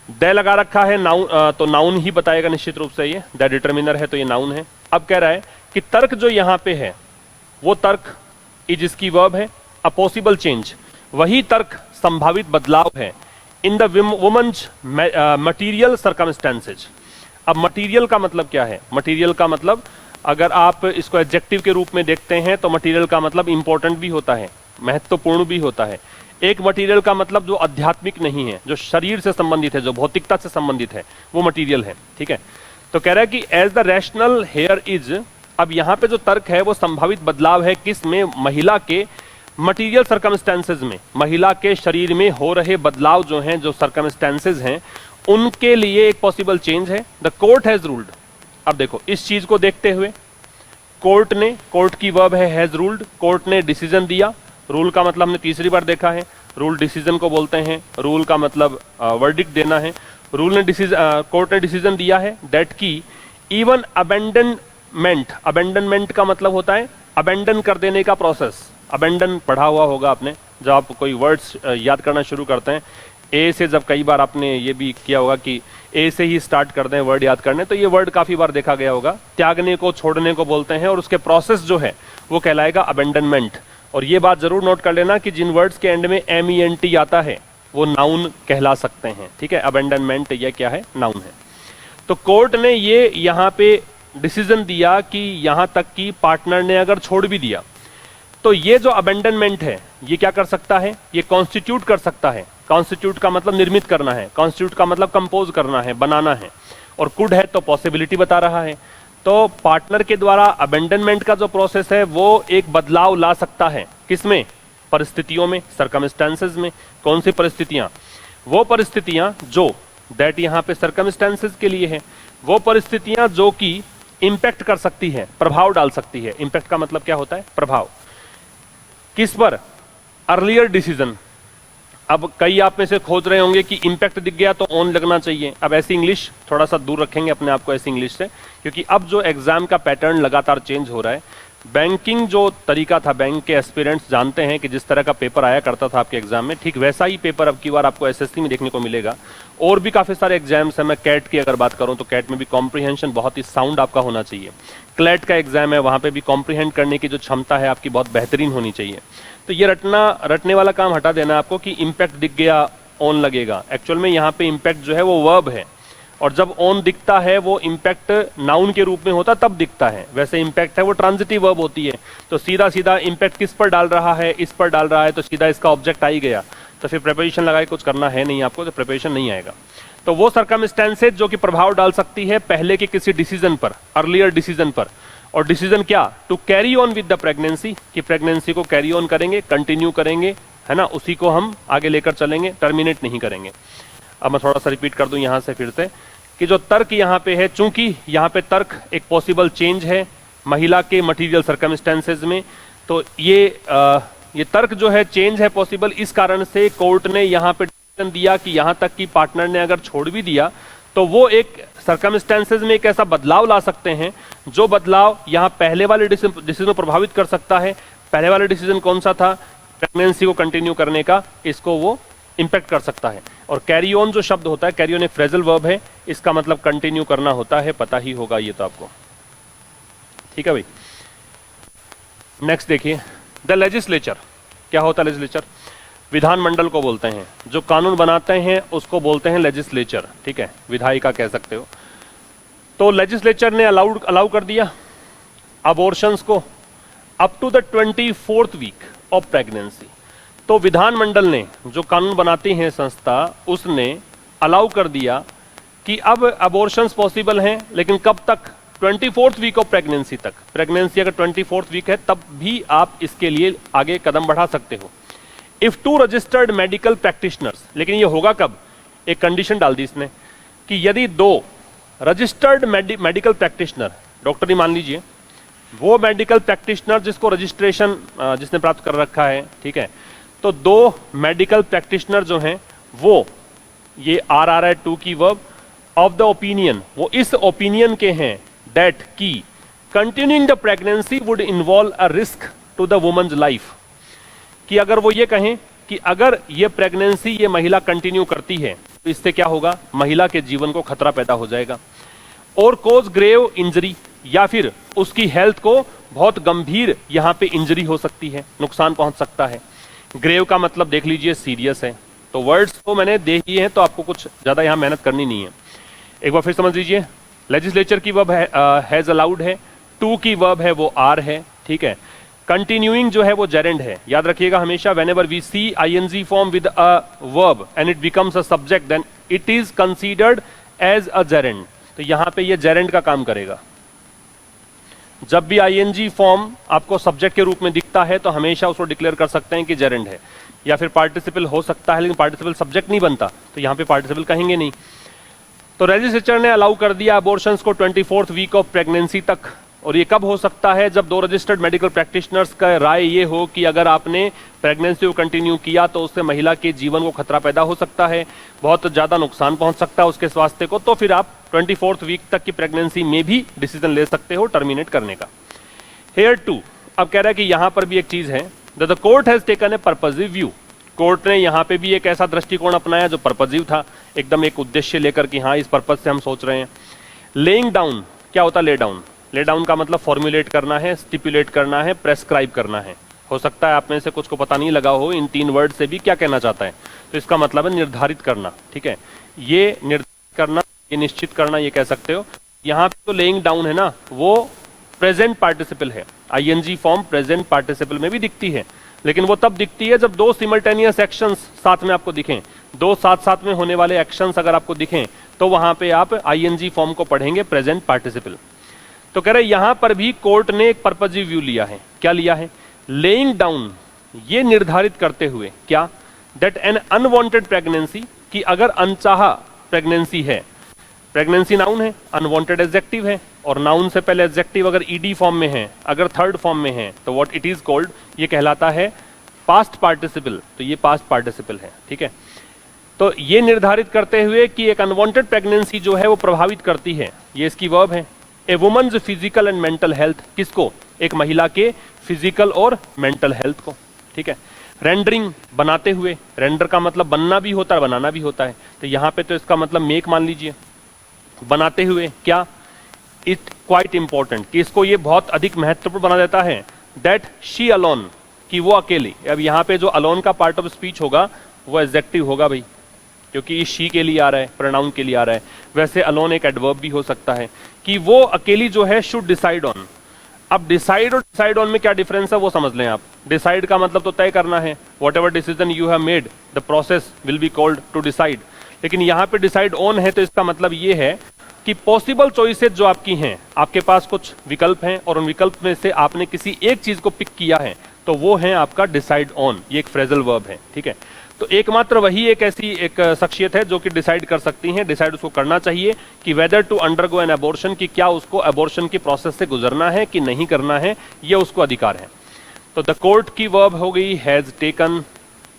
द लगा रखा है, नाउन, तो नाउन ही बताएगा निश्चित रूप से, ये द डिटर्मिनर है तो ये नाउन है। अब कह रहा है कि तर्क जो यहां पे है वो तर्क इज इसकी वर्ब है, अ पॉसिबल चेंज वही तर्क संभावित बदलाव है in the woman's material circumstances. अब मटीरियल का मतलब क्या है? मटीरियल का मतलब अगर आप इसको एडजेक्टिव के रूप में देखते हैं तो मटीरियल का मतलब इंपॉर्टेंट भी होता है, महत्वपूर्ण भी होता है। एक मटीरियल का मतलब जो आध्यात्मिक नहीं है, जो शरीर से संबंधित है, जो भौतिकता से संबंधित है, वो मटीरियल है, ठीक है। तो कह रहा है कि as the rational here is, अब यहां पे जो तर्क है वो संभावित बदलाव है किस में? महिला के मटीरियल सर्कमस्टेंसेज में, महिला के शरीर में हो रहे बदलाव जो हैं, जो सर्कमस्टेंसेज हैं, उनके लिए एक पॉसिबल चेंज है। The court has ruled. अब देखो इस चीज को देखते हुए कोर्ट ने, कोर्ट की वर्ब है हैज रूल्ड, कोर्ट ने डिसीजन दिया। रूल का मतलब हमने तीसरी बार देखा है, रूल डिसीजन को बोलते हैं, रूल का मतलब वर्डिक्ट देना है। रूल ने कोर्ट ने डिसीजन दिया है दैट की इवन अबेंडनमेंट, अबेंडनमेंट का मतलब होता है अबेंडन कर देने का प्रोसेस। अबेंडन पढ़ा हुआ होगा आपने, जब आप कोई वर्ड्स याद करना शुरू करते हैं, ए से, जब कई बार आपने ये भी किया होगा कि ए से ही स्टार्ट कर दें वर्ड याद करने, तो ये वर्ड काफी बार देखा गया होगा। त्यागने को, छोड़ने को बोलते हैं, और उसके प्रोसेस जो है वो कहलाएगा अबेंडनमेंट। और ये बात जरूर नोट कर लेना कि जिन वर्ड्स के एंड में MENT आता है वो नाउन कहला सकते हैं, ठीक है। अबेंडनमेंट ये क्या है? नाउन है। तो कोर्ट ने ये यहाँ पे डिसीजन दिया कि यहां तक कि पार्टनर ने अगर छोड़ भी दिया तो ये जो अबेंडनमेंट है ये क्या कर सकता है? ये कॉन्स्टिट्यूट कर सकता है। कॉन्स्टिट्यूट का मतलब निर्मित करना है, कॉन्स्टिट्यूट का मतलब कंपोज करना है, बनाना है, और कुड है तो पॉसिबिलिटी बता रहा है। तो पार्टनर के द्वारा अबेंडनमेंट का जो प्रोसेस है वो एक बदलाव ला सकता है, किसमें? परिस्थितियों में, सर्कमस्टेंसेज में। कौन सी परिस्थितियां? वो परिस्थितियां जो, दैट यहां पे सर्कमस्टेंसेज के लिए है, वो परिस्थितियां जो कि इंपैक्ट कर सकती है, प्रभाव डाल सकती है। इंपैक्ट का मतलब क्या होता है? प्रभाव। किस पर? Earlier decision. अब कई आप में से खोज रहे होंगे कि इंपैक्ट दिख गया तो ऑन लगना चाहिए। अब ऐसी इंग्लिश थोड़ा सा दूर रखेंगे अपने आप को ऐसी इंग्लिश से, क्योंकि अब जो एग्जाम का पैटर्न लगातार चेंज हो रहा है। बैंकिंग जो तरीका था, बैंक के एस्पिरेंट्स जानते हैं कि जिस तरह का पेपर आया करता था आपके एग्जाम में, ठीक वैसा ही पेपर अब की बार आपको एसएससी में देखने को मिलेगा। और भी काफी सारे एग्जाम्स हैं। मैं कैट की अगर बात करूं तो कैट में भी कॉम्प्रिहेंशन बहुत ही साउंड आपका होना चाहिए। क्लैट का एग्जाम है, वहां पे भी कॉम्प्रिहेंड करने की जो क्षमता है आपकी बहुत बेहतरीन होनी चाहिए। तो ये रटने वाला काम हटा देना आपको कि इंपैक्ट दिख गया ऑन लगेगा। एक्चुअल में यहाँ पे इंपैक्ट जो है वो वर्ब है, और जब ऑन दिखता है वो इंपैक्ट नाउन के रूप में होता तब दिखता है। वैसे इंपैक्ट है वो ट्रांजिटिव वर्ब होती है, तो सीधा सीधा इंपैक्ट किस पर डाल रहा है? इस पर डाल रहा है, तो सीधा इसका ऑब्जेक्ट आ ही गया। तो फिर प्रिपरेशन लगा के कुछ करना है नहीं आपको, तो प्रिपरेशन नहीं आएगा। तो वो सर्कमस्टेंसेज जो कि प्रभाव डाल सकती है पहले के किसी डिसीजन पर, अर्लियर डिसीजन पर। और डिसीजन क्या? To carry on with the pregnancy, कि प्रेगनेंसी को कैरी ऑन करेंगे, कंटिन्यू करेंगे, है ना, उसी को हम आगे लेकर चलेंगे, टर्मिनेट नहीं करेंगे। अब मैं थोड़ा सा रिपीट कर दूं यहां से फिर से कि जो तर्क यहां पे है, चूंकि यहां पे तर्क एक पॉसिबल चेंज है महिला के मटीरियल सर्कमस्टेंसेज में, तो ये तर्क जो है चेंज है पॉसिबल। इस कारण से कोर्ट ने यहां पे डिसीजन दिया कि यहां तक कि पार्टनर ने अगर छोड़ भी दिया तो वो एक सर्कमस्टेंसेज में एक ऐसा बदलाव ला सकते हैं जो बदलाव यहां पहले वाले डिसीजन को प्रभावित कर सकता है। पहले वाला डिसीजन कौन सा था? प्रेगनेंसी को कंटिन्यू करने का, इसको वो इंपैक्ट कर सकता है। और कैरी ऑन जो शब्द होता है, कैरी ऑन एक फ्रेजल वर्ब है, इसका मतलब कंटिन्यू करना होता है, पता ही होगा ये तो आपको, ठीक है भाई। नेक्स्ट देखिए, द लेजिस्लेचर। क्या होता है लेजिस्लेचर? विधानमंडल को बोलते हैं, जो कानून बनाते हैं उसको बोलते हैं लेजिस्लेचर, ठीक है, विधायिका कह सकते हो। तो लेजिस्लेचर ने अलाउ कर दिया अबॉर्शंस को up to the 24th week of pregnancy. तो विधानमंडल ने, जो कानून बनाती है संस्था, उसने अलाउ कर दिया कि अब अबॉर्शंस पॉसिबल हैं, लेकिन कब तक? 24th वीक ऑफ प्रेगनेंसी तक। प्रेगनेंसी अगर 24th वीक है तब भी आप इसके लिए आगे कदम बढ़ा सकते हो। If two registered medical practitioners, लेकिन ये होगा कब? एक कंडीशन डाल दी इसने कि यदि दो रजिस्टर्ड मेडिकल प्रैक्टिशनर, डॉक्टर ही मान लीजिए, वो मेडिकल प्रैक्टिशनर जिसको रजिस्ट्रेशन जिसने प्राप्त कर रखा है, ठीक है, तो दो मेडिकल प्रैक्टिशनर जो हैं वो, ये RRI2 की वर्ब, ऑफ द ओपिनियन, वो इस ओपिनियन के हैं दैट की continuing the pregnancy would involve a risk to the woman's life, कि अगर वो ये कहें कि अगर ये प्रेगनेंसी ये महिला कंटिन्यू करती है तो इससे क्या होगा, महिला के जीवन को खतरा पैदा हो जाएगा। और कोज ग्रेव इंजरी, या फिर उसकी हेल्थ को बहुत गंभीर यहां पे इंजरी हो सकती है, नुकसान पहुंच सकता है। ग्रेव का मतलब देख लीजिए सीरियस है। तो वर्ड्स को मैंने देख लिए हैं, तो आपको कुछ ज्यादा यहां मेहनत करनी नहीं है। एक बार फिर समझ लीजिए, लेजिस्लेचर की वर्ब हैज अलाउड है, टू की वर्ब है वो आर है, ठीक है। कंटिन्यूइंग जो है वो जेरेंड है, याद रखिएगा हमेशा, whenever we see ING form with a verb and it becomes a subject then it is considered as a gerund. तो यहां पे ये जेरेंड का काम करेगा। जब भी आईएनजी फॉर्म आपको सब्जेक्ट के रूप में दिखता है तो हमेशा उसको डिक्लेयर कर सकते हैं कि जेरेंड है। या फिर पार्टिसिपल हो सकता है, लेकिन पार्टिसिपल सब्जेक्ट नहीं बनता, तो यहां पे पार्टिसिपल कहेंगे नहीं। तो लेजिस्लेचर ने अलाउ कर दिया अबॉर्शंस को 24th वीक ऑफ प्रेगनेंसी तक। और ये कब हो सकता है, जब 2 रजिस्टर्ड मेडिकल प्रैक्टिशनर्स का राय ये हो कि अगर आपने प्रेगनेंसी को कंटिन्यू किया तो उससे महिला के जीवन को खतरा पैदा हो सकता है, बहुत ज्यादा नुकसान पहुंच सकता है उसके स्वास्थ्य को, तो फिर आप 24th वीक तक की प्रेगनेंसी में भी डिसीजन ले सकते हो टर्मिनेट करने का। हेयर 2 अब कह रहा है कि यहां पर भी एक चीज है, the court has taken a purposive view. Court ने यहां पे भी एक ऐसा दृष्टिकोण अपनाया जो पर्पसिव था, एकदम एक उद्देश्य लेकर कि हाँ इस पर्पज से हम सोच रहे हैं। लेइंग डाउन, क्या होता है ले डाउन? ले डाउन का मतलब फॉर्मुलेट करना है, स्टिपुलेट करना है, प्रेस्क्राइब करना है। हो सकता है आप में से कुछ को पता नहीं लगा हो इन 3 वर्ड से भी क्या कहना चाहता है। तो इसका मतलब है निर्धारित करना, ठीक है। ये निर्धारित करना, ये निश्चित करना, ये कह सकते हो। यहाँ पे तो लेइंग डाउन है ना, वो प्रेजेंट पार्टिसिपल है। आईएनजी फॉर्म प्रेजेंट पार्टिसिपल में भी दिखती है, लेकिन वो तब दिखती है जब 2 सिमल्टेनियस एक्शंस साथ में आपको दिखें, 2 साथ में होने वाले एक्शंस अगर आपको दिखें तो वहां पे आप आईएनजी फॉर्म को पढ़ेंगे प्रेजेंट पार्टिसिपल। तो कह रहे यहां पर भी कोर्ट ने एक पर्पसिव व्यू लिया है। क्या लिया है? लेइंग डाउन, ये निर्धारित करते हुए क्या, दैट एन अनवांटेड प्रेगनेंसी, कि अगर अनचाहा प्रेगनेंसी है, प्रेगनेंसी नाउन है, अनवांटेड एडजेक्टिव है, और नाउन से पहले एडजेक्टिव अगर ईडी फॉर्म में है, अगर थर्ड फॉर्म में है, तो व्हाट इट इज कॉल्ड, ये कहलाता है पास्ट पार्टिसिपल। तो ये पास्ट पार्टिसिपल है, ठीक है। तो ये निर्धारित करते हुए कि एक अनवांटेड प्रेगनेंसी जो है वो प्रभावित करती है, ये इसकी वर्ब है। A woman's physical and mental health, किसको? एक महिला के फिजिकल और मेंटल हेल्थ को, ठीक है। रेंडरिंग, बनाते हुए, रेंडर का मतलब बनना भी होता है, बनाना भी होता है। तो यहां पे तो इसका मतलब मेक मान लीजिए, बनाते हुए क्या, इट क्वाइट इंपॉर्टेंट, कि इसको ये बहुत अधिक महत्वपूर्ण बना देता है, दैट शी अलोन, कि वो अकेली। अब यहां पे जो अलोन का पार्ट ऑफ स्पीच होगा वो एडजेक्टिव होगा भाई, क्योंकि शी के लिए आ रहा है, प्रोनाउन के लिए आ रहा है। वैसे अलोन एक एडवर्ब भी हो सकता है, कि वो अकेली जो है शुड डिसाइड ऑन। अब डिसाइड और डिसाइड ऑन में क्या डिफरेंस है वो समझ लें आप। डिसाइड का मतलब तो तय करना है, whatever decision you have made the process will be called to decide. लेकिन यहाँ पे डिसाइड ऑन है, तो इसका मतलब ये है कि पॉसिबल चॉइसेस जो आपकी हैं, आपके पास कुछ विकल्प हैं और उन विकल्प में से आपने किसी एक चीज को पिक किया है, तो वो है आपका डिसाइड ऑन। ये एक फ्रेजल वर्ब है, ठीक है। तो एकमात्र वही एक ऐसी एक शख्सियत है जो कि डिसाइड कर सकती हैं, डिसाइड उसको करना चाहिए कि whether to undergo an abortion, कि क्या उसको अबॉर्शन की प्रोसेस से गुजरना है कि नहीं करना है, ये उसको अधिकार है। तो द कोर्ट की वर्ब हो गई हैज टेकन,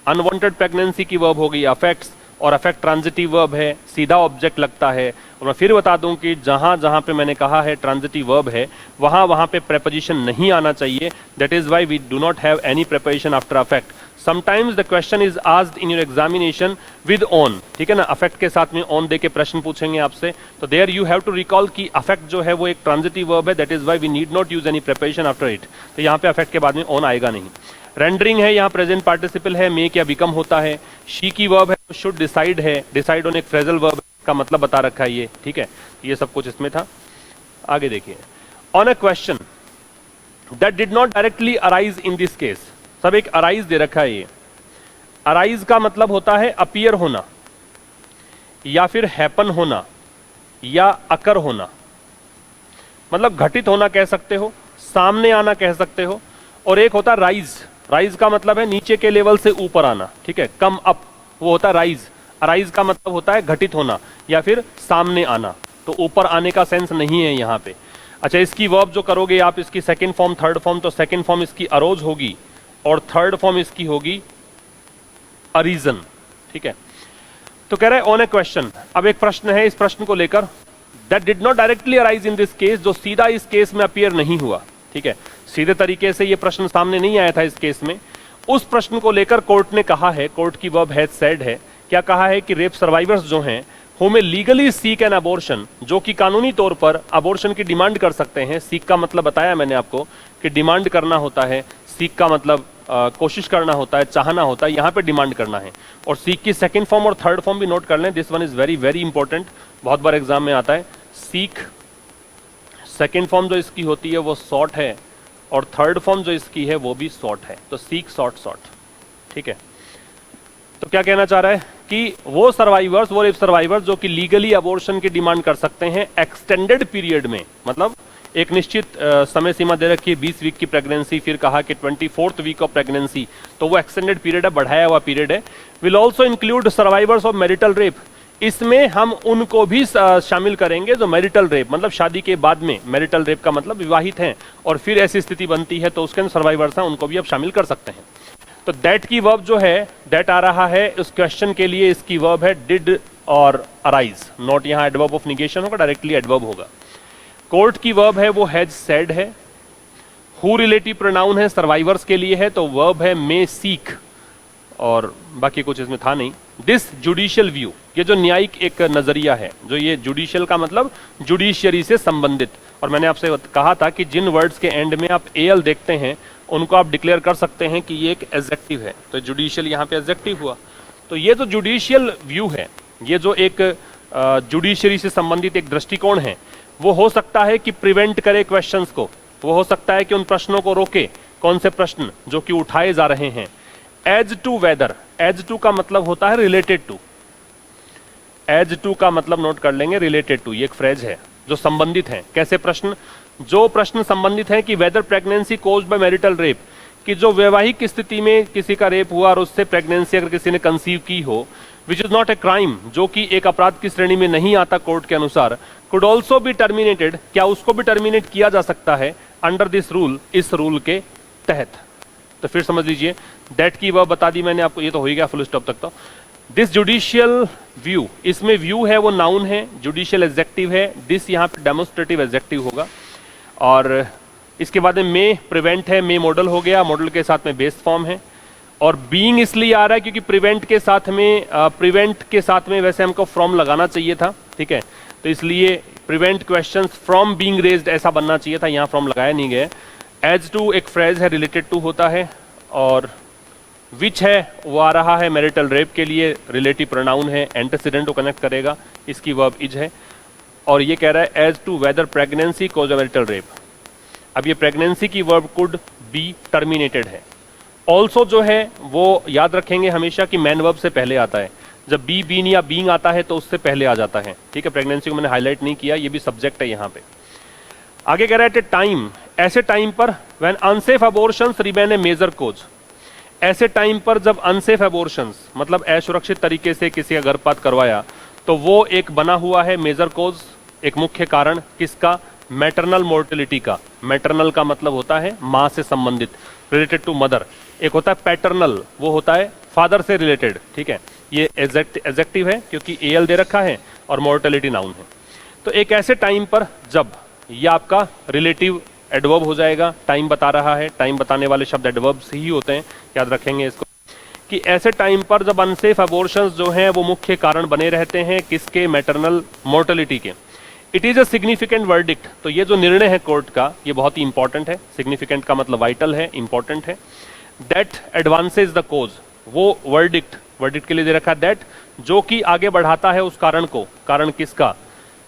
अनवांटेड प्रेगनेंसी की वर्ब हो गई अफेक्ट्स, और अफेक्ट ट्रांजिटिव वर्ब है, सीधा ऑब्जेक्ट लगता है। और मैं फिर बता दूं कि जहां जहां पे मैंने कहा है ट्रांजिटिव वर्ब है, वहां वहां पे प्रेपोजिशन नहीं आना चाहिए। That is why we do not have any preposition after affect. Sometimes the question is asked in your examination with on, ठीक है ना, अफेक्ट के साथ में ऑन दे के प्रश्न पूछेंगे आपसे। तो there you have to recall कि अफेक्ट जो है वो एक ट्रांजिटिव वर्ब है, that is why we need not use any preposition after it. तो यहाँ पे अफेक्ट के बाद में ऑन आएगा नहीं। रेंडरिंग है, यहाँ प्रेजेंट पार्टिसिपल है, मेक या बिकम होता है। शी की वर्ब है, शुड डिसाइड है, डिसाइड ऑन एक फ्रेजल वर्ब का मतलब बता रखा है ये, ठीक है। ये सब कुछ इसमें था। आगे देखिए, on a question that did not directly arise in this case, सब एक अराइज दे रखा है। ये अराइज का मतलब होता है अपीयर होना, या फिर हैपन होना, या अकर होना, मतलब घटित होना कह सकते हो, सामने आना कह सकते हो। और एक होता राइज, राइज का मतलब है नीचे के लेवल से ऊपर आना, ठीक है, कम अप, वो होता राइज। अराइज का मतलब होता है घटित होना या फिर सामने आना, तो ऊपर आने का सेंस नहीं है यहाँ पे। अच्छा, इसकी वर्ब जो करोगे आप, इसकी सेकंड फॉर्म थर्ड फॉर्म, तो सेकंड फॉर्म इसकी अरोज होगी और थर्ड फॉर्म इसकी होगी अरीजन, ठीक है। तो कह रहा है ऑन ए क्वेश्चन, अब एक प्रश्न है, इस प्रश्न को लेकर, that did not directly arise in this case, जो सीधा इस केस में अपीयर नहीं हुआ, ठीक है, सीधे तरीके से ये प्रश्न सामने नहीं आया था इस केस में। उस प्रश्न को लेकर कोर्ट ने कहा है, कोर्ट की वर्ब हैज सेड है क्या कहा है कि रेप सर्वाइवर्स जो हैं who may legally seek N abortion, जो कि कानूनी तौर पर अबॉर्शन की डिमांड कर सकते हैं। सीक का मतलब बताया मैंने आपको कि डिमांड करना होता है, सीक का मतलब कोशिश करना होता है, चाहना होता है, यहाँ पे डिमांड करना है। और सीक की सेकंड फॉर्म और थर्ड फॉर्म भी नोट कर लें, this one is very very important, बहुत बार एग्जाम में आता है। सीक सेकंड फॉर्म जो इसकी होती है वो सॉट है, और थर्ड फॉर्म जो इसकी है वो भी सॉट है, तो सीक सॉट सॉट, ठीक है। तो क्या कहना चाह रहा है कि वो सर्वाइवर्स, वो रेप सर्वाइवर्स जो कि लीगली अबॉर्शन की डिमांड कर सकते हैं एक्सटेंडेड पीरियड में, मतलब एक निश्चित समय सीमा दे रखी है 20 वीक की प्रेगनेंसी, फिर कहा कि 24th वीक ऑफ प्रेगनेंसी, तो वो एक्सटेंडेड पीरियड है, बढ़ाया हुआ पीरियड है। Will also include survivors of marital rape, इसमें हम उनको भी शामिल करेंगे जो मैरिटल रेप, मतलब शादी के बाद में, मैरिटल रेप का मतलब विवाहित हैं और फिर ऐसी स्थिति बनती है तो उसके सर्वाइवर्स हैं, उनको भी आप शामिल कर सकते हैं। तो दैट की वर्ब जो है, दैट आ रहा है उस क्वेश्चन के लिए, इसकी वर्ब है डिड और अराइज, नॉट यहाँ एडवर्ब ऑफ निगेशन होगा, डायरेक्टली एडवर्ब होगा। कोर्ट की वर्ब है वो हैज सेड है। हु रिलेटिव प्रोनाउन है, सर्वाइवर्स के लिए है, तो वर्ब है मे सीक, और बाकी कुछ इसमें था नहीं। दिस जुडिशियल व्यू, ये जो न्यायिक एक नजरिया है, जो ये जुडिशियल का मतलब जुडिशियरी से संबंधित, और मैंने आपसे कहा था कि जिन वर्ड्स के एंड में आप एल देखते हैं उनको आप डिक्लेयर कर सकते हैं कि ये एक एडजेक्टिव है, तो जुडिशियल यहाँ पे एडजेक्टिव हुआ। तो ये जो जुडिशियल व्यू है, ये जो एक जुडिशियरी से संबंधित एक दृष्टिकोण है, वो हो सकता है कि प्रिवेंट करे क्वेश्चंस को, वो हो सकता है कि उन प्रश्नों को रोके, कौन से प्रश्न जो कि उठाए जा रहे हैं। As to whether, as to का मतलब होता है रिलेटेड टू, एज टू का मतलब नोट कर लेंगे, रिलेटेड टू, ये एक फ्रेज है जो संबंधित है। कैसे प्रश्न, जो प्रश्न संबंधित है कि whether pregnancy caused by marital rape, कि जो वैवाहिक स्थिति में किसी का रेप हुआ और उससे प्रेगनेंसी अगर किसी ने कंसीव की हो, which is not a crime, जो कि एक अपराध की श्रेणी में नहीं आता कोर्ट के अनुसार, कुड ऑल्सो बी टर्मिनेटेड, क्या उसको भी टर्मिनेट किया जा सकता है अंडर दिस रूल, इस रूल के तहत। तो फिर समझ लीजिए, दैट की वर्ब बता दी मैंने आपको, ये तो हो ही गया फुल स्टॉप तक। तो दिस जुडिशियल व्यू, इसमें व्यू है वो नाउन है, जुडिशियल एडजेक्टिव है, दिस यहाँ पे डेमोन्स्ट्रेटिव एडजेक्टिव होगा, और इसके बाद में मे प्रिवेंट है, मे मॉडल हो गया, मॉडल के साथ में बेस फॉर्म है, और बीइंग इसलिए आ रहा है क्योंकि प्रिवेंट के साथ में वैसे हमको फ्रॉम लगाना चाहिए था, ठीक है, तो इसलिए prevent questions from being raised ऐसा बनना चाहिए था, यहाँ फ्रॉम लगाया नहीं गया। एज टू एक फ्रेज है, रिलेटेड टू होता है, और विच है वो आ रहा है मैरिटल रेप के लिए, रिलेटिव प्रोनाउन है, एंटेसिडेंट को कनेक्ट करेगा, इसकी वर्ब इज है, और ये कह रहा है as to whether pregnancy cause a marital rape. अब ये प्रेगनेंसी की वर्ब कुड बी टर्मिनेटेड है। ऑल्सो जो है वो याद रखेंगे हमेशा कि मैन वर्ब से पहले आता है, जब बी बीन या बीइंग आता है तो उससे पहले आ जाता है, ठीक है। प्रेगनेंसी को मैंने हाईलाइट नहीं किया, ये भी सब्जेक्ट है यहाँ पे। आगे कह रहा है टाइम, ऐसे टाइम पर when unsafe abortions remain a major cause, ऐसे टाइम पर जब अनसेफ अबॉर्शंस मतलब असुरक्षित तरीके से किसी का गर्भपात करवाया, तो वो एक बना हुआ है मेजर कोज, एक मुख्य कारण, किसका, मैटरनल मोर्टेलिटी का। मैटरनल का मतलब होता है माँ से संबंधित, रिलेटेड टू मदर। एक होता है पैटर्नल, वो होता है फादर से रिलेटेड, ठीक है। ये एडजेक्टिव है क्योंकि एल दे रखा है और मोर्टेलिटी नाउन है। तो एक ऐसे टाइम पर जब, ये आपका रिलेटिव एडवर्ब हो जाएगा, टाइम बता रहा है, टाइम बताने वाले शब्द एडवर्ब्स ही होते हैं, याद रखेंगे इसको, कि ऐसे टाइम पर जब अनसेफ अबॉर्शंस जो हैं वो मुख्य कारण बने रहते हैं, किसके, मैटरनल मोर्टेलिटी के। It is a significant verdict, तो ये जो निर्णय है कोर्ट का ये बहुत ही इंपॉर्टेंट है, सिग्निफिकेंट का मतलब वाइटल है, इंपॉर्टेंट है। दैट एडवांसेज द कोज, वो वर्डिक्ट, वर्डिक्ट के लिए दे रखा है दैट, जो कि आगे बढ़ाता है उस कारण को, कारण किसका,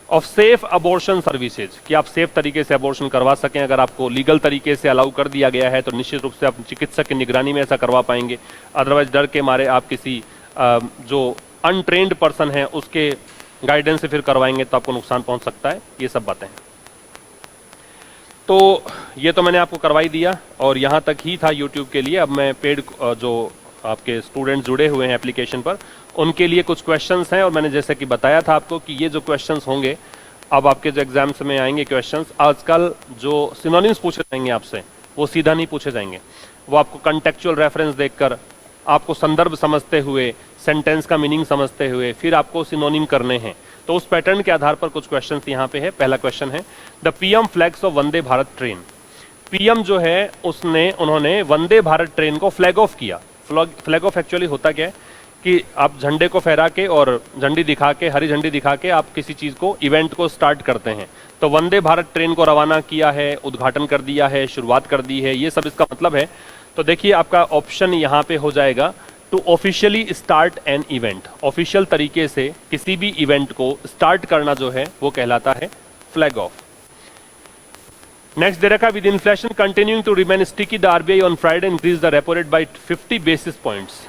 ऑफ सेफ अबॉर्शन सर्विसेज, कि आप सेफ तरीके से अबॉर्शन करवा सकें। अगर आपको लीगल तरीके से अलाउ कर दिया गया है तो निश्चित रूप से आप चिकित्सक की निगरानी में ऐसा करवा पाएंगे, अदरवाइज डर के मारे आप किसी जो अनट्रेन्ड पर्सन है उसके गाइडेंस से फिर करवाएंगे तो आपको नुकसान पहुंच सकता है। ये सब बातें हैं, तो ये तो मैंने आपको करवाई दिया, और यहाँ तक ही था यूट्यूब के लिए। अब मैं पेड जो आपके स्टूडेंट्स जुड़े हुए हैं एप्लीकेशन पर, उनके लिए कुछ क्वेश्चंस हैं, और मैंने जैसे कि बताया था आपको कि ये जो क्वेश्चंस होंगे अब आपके जो एग्जाम्स में आएंगे क्वेश्चंस, आजकल जो सिनोनिम्स पूछे जाएंगे आपसे वो सीधा नहीं पूछे जाएंगे, वो आपको कंटेक्चुअल रेफरेंस देखकर, आपको संदर्भ समझते हुए, सेंटेंस का मीनिंग समझते हुए फिर आपको सिनोनिम करने हैं। तो उस पैटर्न के आधार पर कुछ क्वेश्चंस यहाँ पे है। पहला क्वेश्चन है, the PM flags of Vande Bharat train. PM जो है उन्होंने वंदे भारत ट्रेन को फ्लैग ऑफ किया। फ्लैग ऑफ एक्चुअली होता क्या है कि आप झंडे को फहरा के और झंडी दिखा के, हरी झंडी दिखा के आप किसी चीज को, इवेंट को स्टार्ट करते हैं। तो वंदे भारत ट्रेन को रवाना किया है, उद्घाटन कर दिया है, शुरुआत कर दी है, ये सब इसका मतलब है। तो देखिए आपका ऑप्शन यहाँ पे हो जाएगा to officially start an event. Official तरीके से किसी भी इवेंट को स्टार्ट करना जो है वो कहलाता है फ्लैग ऑफ। नेक्स्ट दे रखा, with inflation continuing to remain sticky the RBI on Friday increase the repo rate by 50 basis points.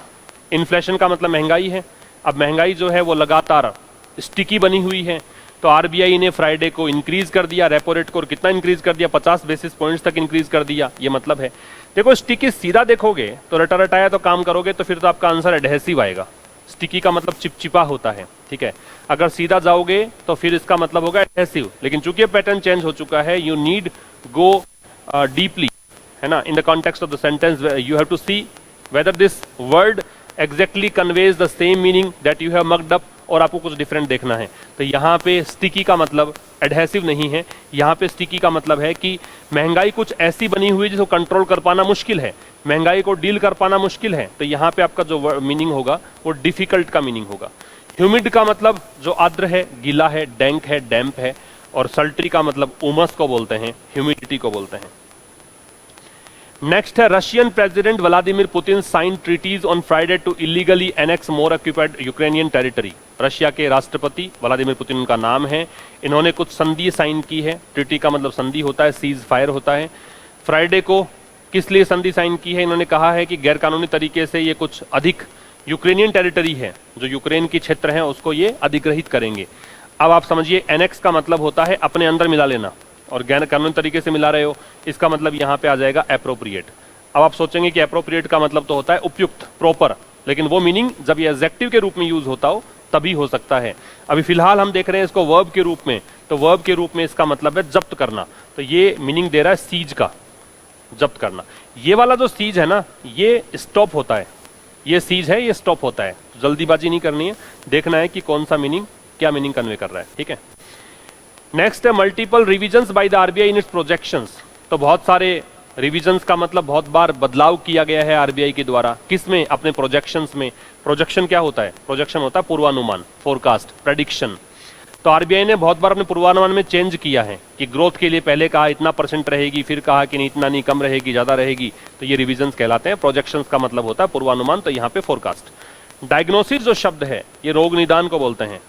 Inflation का मतलब महंगाई है। अब महंगाई जो है वो लगातार स्टिकी बनी हुई है, तो आरबीआई ने फ्राइडे को इंक्रीज कर दिया रेपो रेट को। और कितना इंक्रीज कर दिया? 50 बेसिस पॉइंट्स तक इंक्रीज कर दिया। ये मतलब है, देखो स्टिकी सीधा देखोगे तो रटा रटाया तो काम करोगे तो फिर तो आपका आंसर एडहेसिव आएगा। स्टिकी का मतलब चिपचिपा होता है, ठीक है। अगर सीधा जाओगे तो फिर इसका मतलब होगा एडहेसिव। लेकिन चूंकि पैटर्न चेंज हो चुका है, यू नीड गो डीपली, है ना, in the context of the sentence you have to see whether this word exactly conveys the same meaning that you have mugged up, और आपको कुछ डिफरेंट देखना है। तो यहाँ पे स्टिकी का मतलब एडहेसिव नहीं है, यहाँ पे स्टिकी का मतलब है कि महंगाई कुछ ऐसी बनी हुई है जिसको कंट्रोल कर पाना मुश्किल है, महंगाई को डील कर पाना मुश्किल है। तो यहाँ पे आपका जो मीनिंग होगा वो डिफिकल्ट का मीनिंग होगा। ह्यूमिड का मतलब जो आर्द्र है, गीला है, डैंक है, डैम्प है। और सल्ट्री का मतलब उमस को बोलते हैं, ह्यूमिडिटी को बोलते हैं। नेक्स्ट है, Russian president Vladimir Putin sign treaties on Friday to illegally annex more occupied Ukrainian territory. Russia के राष्ट्रपति व्लादिमीर पुतिन उनका नाम है, इन्होंने कुछ संधि साइन की है। ट्रीटी का मतलब संधि होता है, सीज फायर होता है। फ्राइडे को किस लिए संधि साइन की है? इन्होंने कहा है कि गैरकानूनी तरीके से ये कुछ अधिक यूक्रेनियन टेरिटरी है, जो यूक्रेन की क्षेत्र है, उसको ये अधिग्रहित करेंगे। अब आप समझिए, एनेक्स का मतलब होता है अपने अंदर मिला लेना, और गैर कानूनी तरीके से मिला रहे हो, इसका मतलब यहां पे आ जाएगा एप्रोप्रिएट। अब आप सोचेंगे कि एप्रोप्रिएट का मतलब तो होता है उपयुक्त, प्रॉपर, लेकिन वो मीनिंग जब ये एडजेक्टिव के रूप में यूज होता हो तभी हो सकता है। अभी फिलहाल हम देख रहे हैं इसको वर्ब के रूप में, तो वर्ब के रूप में इसका मतलब है जब्त करना। तो ये मीनिंग दे रहा है सीज का, जब्त करना। ये वाला जो सीज है ना, ये स्टॉप होता है, ये सीज है, ये स्टॉप होता है। तो जल्दीबाजी नहीं करनी है, देखना है कि कौन सा मीनिंग, क्या मीनिंग कन्वे कर रहा है, ठीक है। नेक्स्ट है, multiple revisions by the RBI in its projections. तो बहुत सारे रिविजन्स का मतलब बहुत बार बदलाव किया गया है आरबीआई के द्वारा। किसमें? अपने प्रोजेक्शंस में। प्रोजेक्शन क्या होता है? प्रोजेक्शन होता है पूर्वानुमान, फोरकास्ट, प्रेडिक्शन। तो आरबीआई ने बहुत बार अपने पूर्वानुमान में चेंज किया है कि ग्रोथ के लिए पहले कहा इतना % रहेगी, फिर कहा कि नहीं इतना नहीं, कम रहेगी, ज्यादा रहेगी। तो ये रिविजन्स कहलाते हैं। प्रोजेक्शंस का मतलब होता है पूर्वानुमान, तो यहाँ पे फोरकास्ट। डायग्नोसिस जो शब्द है, ये रोग निदान को बोलते हैं।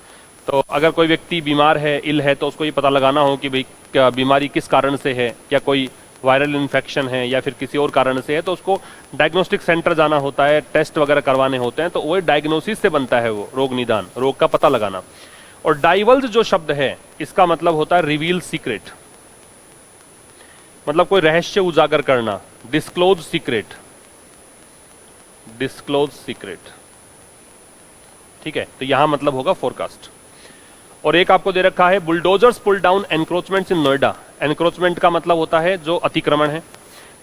तो अगर कोई व्यक्ति बीमार है, इल है, तो उसको ये पता लगाना हो कि भाई क्या बीमारी किस कारण से है, क्या कोई वायरल इन्फेक्शन है या फिर किसी और कारण से है, तो उसको डायग्नोस्टिक सेंटर जाना होता है, टेस्ट वगैरह करवाने होते हैं। तो वो डायग्नोसिस से बनता है वो रोग निदान, रोग का पता लगाना। और डाइवल्ज जो शब्द है, इसका मतलब होता है रिवील सीक्रेट, मतलब कोई रहस्य उजागर करना। डिस्क्लोज सीक्रेट, डिस्क्लोज सीक्रेट, ठीक है। तो यहां मतलब होगा फोरकास्ट। और एक आपको दे रखा है, बुलडोजर्स पुल डाउन एनक्रोचमेंट्स इन नोएडा। एनक्रोचमेंट का मतलब होता है जो अतिक्रमण है।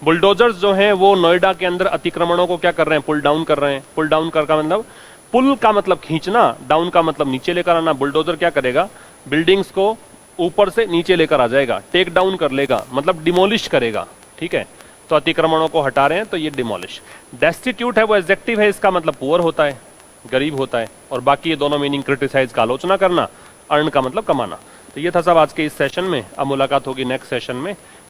बुलडोजर्स जो हैं वो नोएडा के अंदर अतिक्रमणों को क्या कर रहे हैं? पुल डाउन कर रहे हैं। पुल डाउन कर का मतलब, पुल का मतलब खींचना, डाउन का मतलब नीचे लेकर आना। बुलडोजर क्या करेगा? बिल्डिंग्स को ऊपर से नीचे लेकर आ जाएगा, टेक डाउन कर लेगा, मतलब डिमोलिश करेगा, ठीक है। तो अतिक्रमणों को हटा रहे हैं, तो ये डिमोलिश। डेस्टिट्यूट है वो एडजेक्टिव है, इसका मतलब पुअर होता है, गरीब होता है। और बाकी ये दोनों मीनिंग क्रिटिसाइज का आलोचना करना, अर्न का मतलब कमाना। तो ये था सब आज के इस सेशन में। अब मुलाकात होगी नेक्स्ट सेशन में।